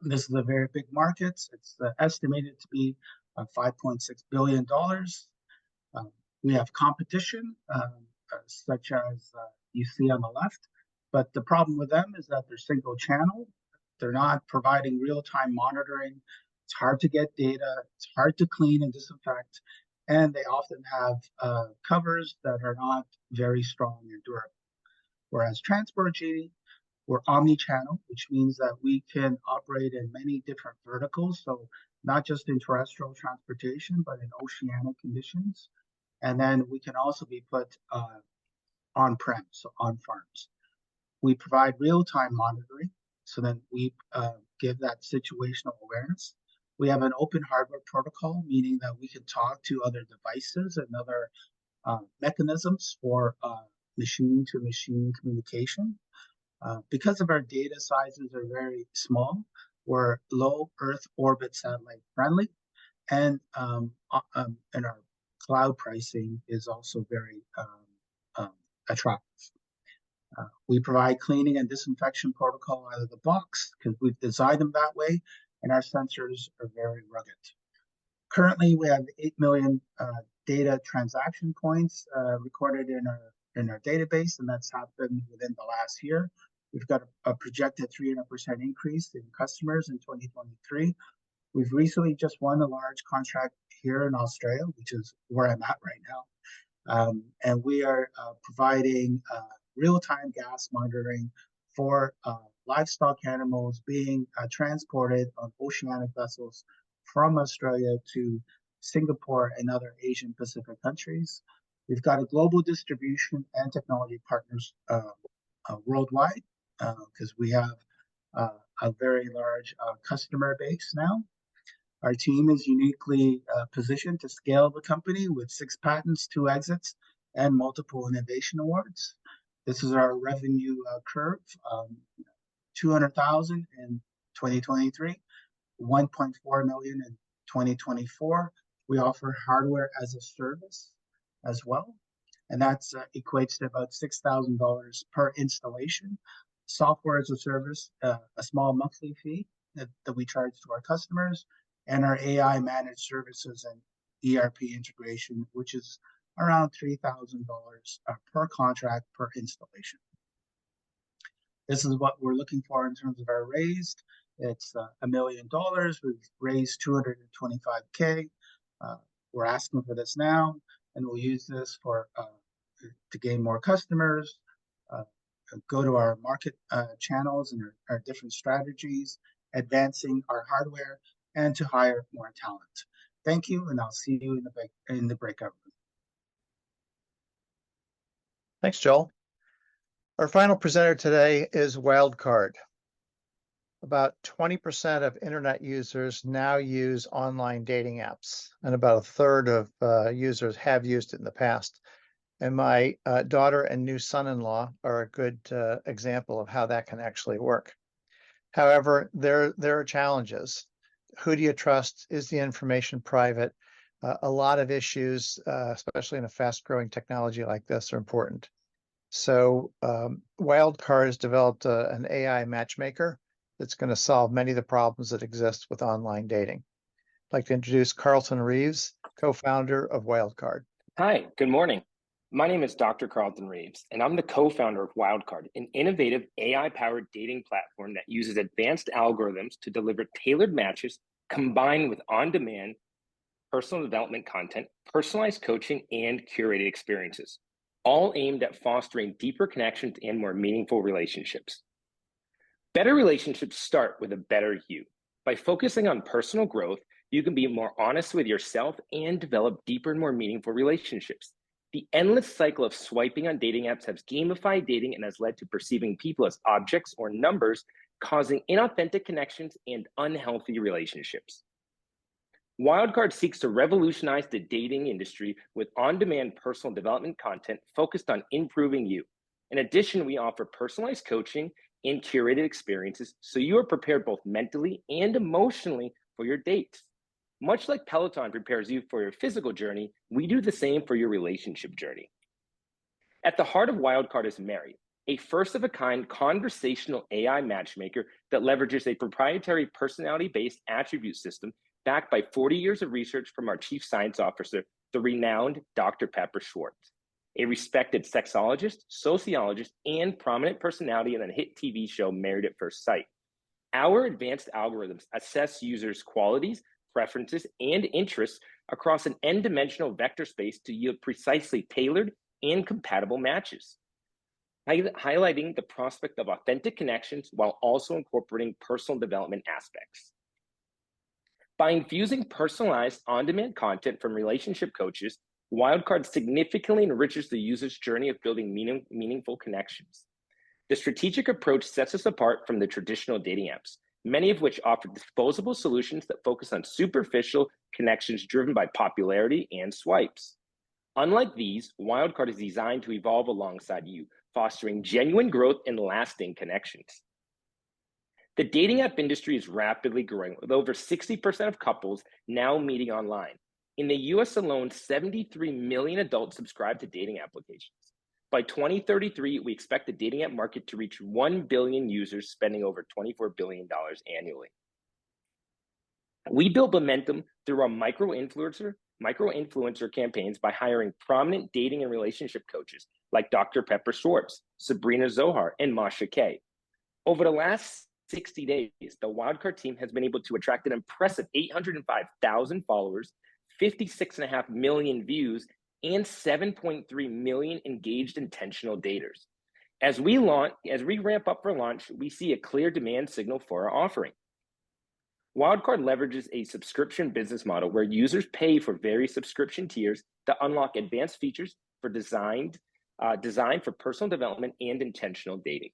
This is a very big market. It's estimated to be $5.6 billion. We have competition, such as you see on the left, but the problem with them is that they're single channel. They're not providing real-time monitoring. It's hard to get data. It's hard to clean and disinfect. And they often have covers that are not very strong and durable. Whereas Transport Genie, we're omni-channel, which means that we can operate in many different verticals. So not just in terrestrial transportation, but in oceanic conditions. And then we can also be put on-prem, so on farms. We provide real-time monitoring. So then we give that situational awareness. We have an open hardware protocol, meaning that we can talk to other devices and other mechanisms for machine-to-machine communication. Because of our data sizes are very small, we're low Earth orbit satellite friendly, and our cloud pricing is also very attractive. We provide cleaning and disinfection protocol out of the box because we've designed them that way, and our sensors are very rugged. Currently, we have 8 million data transaction points recorded in our database, and that's happened within the last year. We've got a projected 300% increase in customers in 2023. We've recently just won a large contract here in Australia, which is where I'm at right now. And we are providing real-time gas monitoring for livestock animals being transported on oceanic vessels from Australia to Singapore and other Asian Pacific countries. We've got a global distribution and technology partners worldwide because we have a very large customer base now. Our team is uniquely positioned to scale the company with 6 patents, 2 exits, and multiple innovation awards. This is our revenue curve, 200,000 in 2023, 1.4 million in 2024. We offer hardware as a service as well, and that equates to about $6,000 per installation. Software as a service, a small monthly fee that we charge to our customers, and our AI managed services and ERP integration, which is around $3,000 per contract per installation. This is what we're looking for in terms of our raised. It's $1 million. We've raised 225K. We're asking for this now, and we'll use this for to gain more customers, go to our market channels and our different strategies, advancing our hardware, and to hire more talent. Thank you, and I'll see you in the breakout room. Thanks, Joel. Our final presenter today is Wildcard. About 20% of internet users now use online dating apps, and about a third of users have used it in the past. And my daughter and new son-in-law are a good example of how that can actually work. However, there are challenges. Who do you trust? Is the information private? a lot of issues, especially in a fast-growing technology like this, are important. So Wildcard has developed an AI matchmaker that's going to solve many of the problems that exist with online dating. I'd like to introduce Carlton Reeves, co-founder of Wildcard. Hi, good morning. My name is Dr. Carlton Reeves, and I'm the co-founder of Wildcard, an innovative AI-powered dating platform that uses advanced algorithms to deliver tailored matches combined with on-demand personal development content, personalized coaching, and curated experiences, all aimed at fostering deeper connections and more meaningful relationships. Better relationships start with a better you. By focusing on personal growth, you can be more honest with yourself and develop deeper and more meaningful relationships. The endless cycle of swiping on dating apps has gamified dating and has led to perceiving people as objects or numbers, causing inauthentic connections and unhealthy relationships. Wildcard seeks to revolutionize the dating industry with on-demand personal development content focused on improving you. In addition, we offer personalized coaching and curated experiences so you are prepared both mentally and emotionally for your dates. Much like Peloton prepares you for your physical journey, we do the same for your relationship journey. At the heart of Wildcard is Mary, a first-of-a-kind conversational AI matchmaker that leverages a proprietary personality-based attribute system backed by 40 years of research from our chief science officer, the renowned Dr. Pepper Schwartz, a respected sexologist, sociologist, and prominent personality in the hit TV show Married at First Sight. Our advanced algorithms assess users' qualities, preferences, and interests across an n-dimensional vector space to yield precisely tailored and compatible matches, highlighting the prospect of authentic connections while also incorporating personal development aspects. By infusing personalized on-demand content from relationship coaches, Wildcard significantly enriches the user's journey of building meaningful connections. The strategic approach sets us apart from the traditional dating apps, many of which offer disposable solutions that focus on superficial connections driven by popularity and swipes. Unlike these, Wildcard is designed to evolve alongside you, fostering genuine growth and lasting connections. The dating app industry is rapidly growing, with over 60% of couples now meeting online. In the US alone, 73 million adults subscribe to dating applications. By 2033, we expect the dating app market to reach 1 billion users spending over $24 billion annually. We build momentum through our micro-influencer campaigns by hiring prominent dating and relationship coaches like Dr. Pepper Schwartz, Sabrina Zohar, and Masha Kay. Over the last 60 days, the Wildcard team has been able to attract an impressive 805,000 followers, 56.5 million views, and 7.3 million engaged intentional daters. As we ramp up for launch, we see a clear demand signal for our offering. Wildcard leverages a subscription business model where users pay for various subscription tiers that unlock advanced features designed for personal development and intentional dating.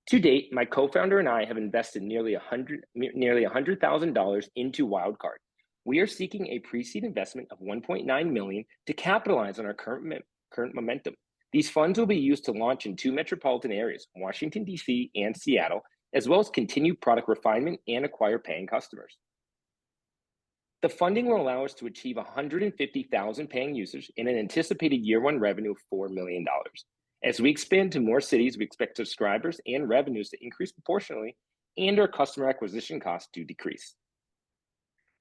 To date, my co-founder and I have invested nearly $100,000 into Wildcard. We are seeking a pre-seed investment of $1.9 million to capitalize on our current momentum. These funds will be used to launch in 2 metropolitan areas, Washington, D.C. and Seattle, as well as continue product refinement and acquire paying customers. The funding will allow us to achieve 150,000 paying users in an anticipated year 1 revenue of $4 million. As we expand to more cities, we expect subscribers and revenues to increase proportionally and our customer acquisition costs to decrease.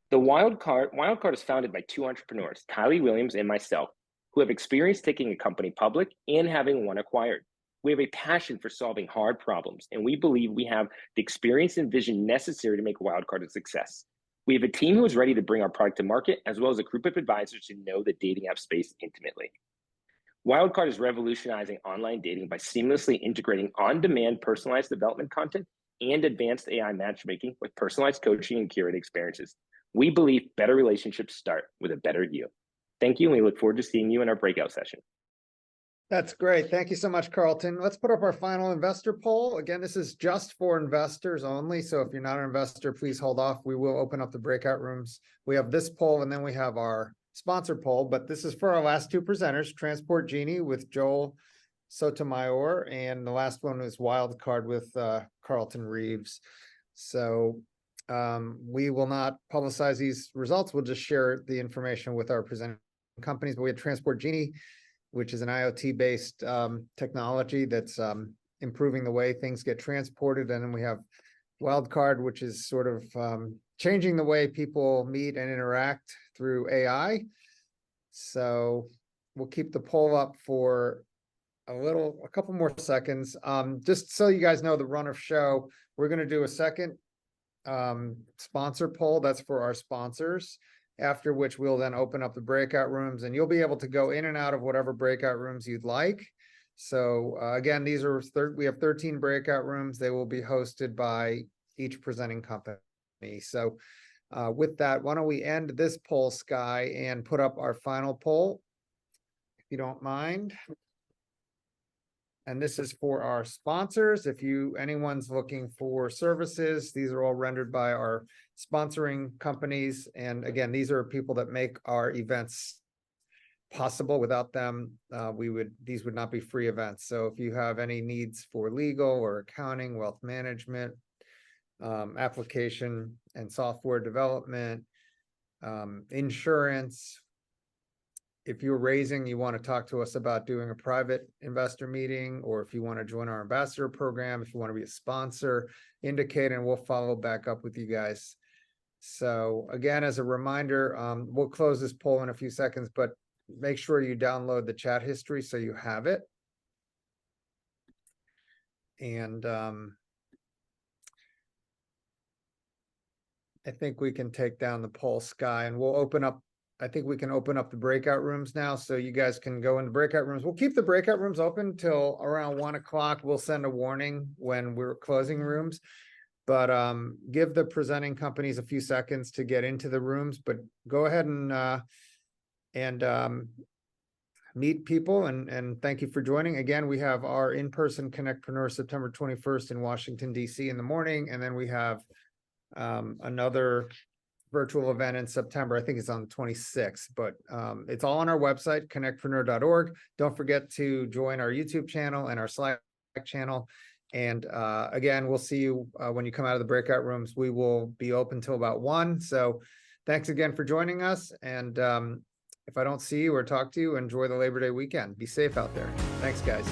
The Wildcard is founded by 2 entrepreneurs, Kylie Williams and myself, who have experience taking a company public and having one acquired. We have a passion for solving hard problems, and we believe we have the experience and vision necessary to make Wildcard a success. We have a team who is ready to bring our product to market, as well as a group of advisors who know the dating app space intimately. Wildcard is revolutionizing online dating by seamlessly integrating on-demand personalized development content and advanced AI matchmaking with personalized coaching and curated experiences. We believe better relationships start with a better you. Thank you, and we look forward to seeing you in our breakout session. That's great. Thank you so much, Carlton. Let's put up our final investor poll. Again, this is just for investors only. So if you're not an investor, please hold off. We will open up the breakout rooms. We have this poll, and then we have our sponsor poll, but this is for our last 2 presenters, Transport Genie with Joel Sotomayor, and the last one was Wildcard with Carlton Reeves. So We will not publicize these results. We'll just share the information with our presenting companies. But we have Transport Genie, which is an IoT-based technology that's improving the way things get transported. And then we have Wildcard, which is sort of changing the way people meet and interact through AI. So we'll keep the poll up for a couple more seconds. Just so you guys know the run of show, we're going to do a second sponsor poll. That's for our sponsors, after which we'll then open up the breakout rooms, and you'll be able to go in and out of whatever breakout rooms you'd like. So again, these are we have 13 breakout rooms. They will be hosted by each presenting company. So with that, why don't we end this poll, Sky, and put up our final poll, if you don't mind. And this is for our sponsors. If anyone's looking for services, these are all rendered by our sponsoring companies. And again, these are people that make our events possible. Without them, these would not be free events. So if you have any needs for legal or accounting, wealth management, application and software development, insurance. If you're raising, you want to talk to us about doing a private investor meeting, or if you want to join our ambassador program, if you want to be a sponsor, indicate and we'll follow back up with you guys. So again, as a reminder, we'll close this poll in a few seconds, but make sure you download the chat history so you have it. And I think we can take down the poll, Sky, and we'll open up. I think we can open up the breakout rooms now, so you guys can go into breakout rooms. We'll keep the breakout rooms open till around 1 o'clock. We'll send a warning when we're closing rooms, but give the presenting companies a few seconds to get into the rooms. But go ahead and meet people, and thank you for joining. Again, we have our in-person CONNECTpreneur September 21st in Washington, D.C. in the morning, and then we have another virtual event in September. I think it's on the 26th, but it's all on our website, CONNECTpreneur.org. Don't forget to join our YouTube channel and our Slack channel. And again, we'll see you when you come out of the breakout rooms. We will be open till about 1. So thanks again for joining us. And if I don't see you or talk to you, enjoy the Labor Day weekend. Be safe out there. Thanks, guys.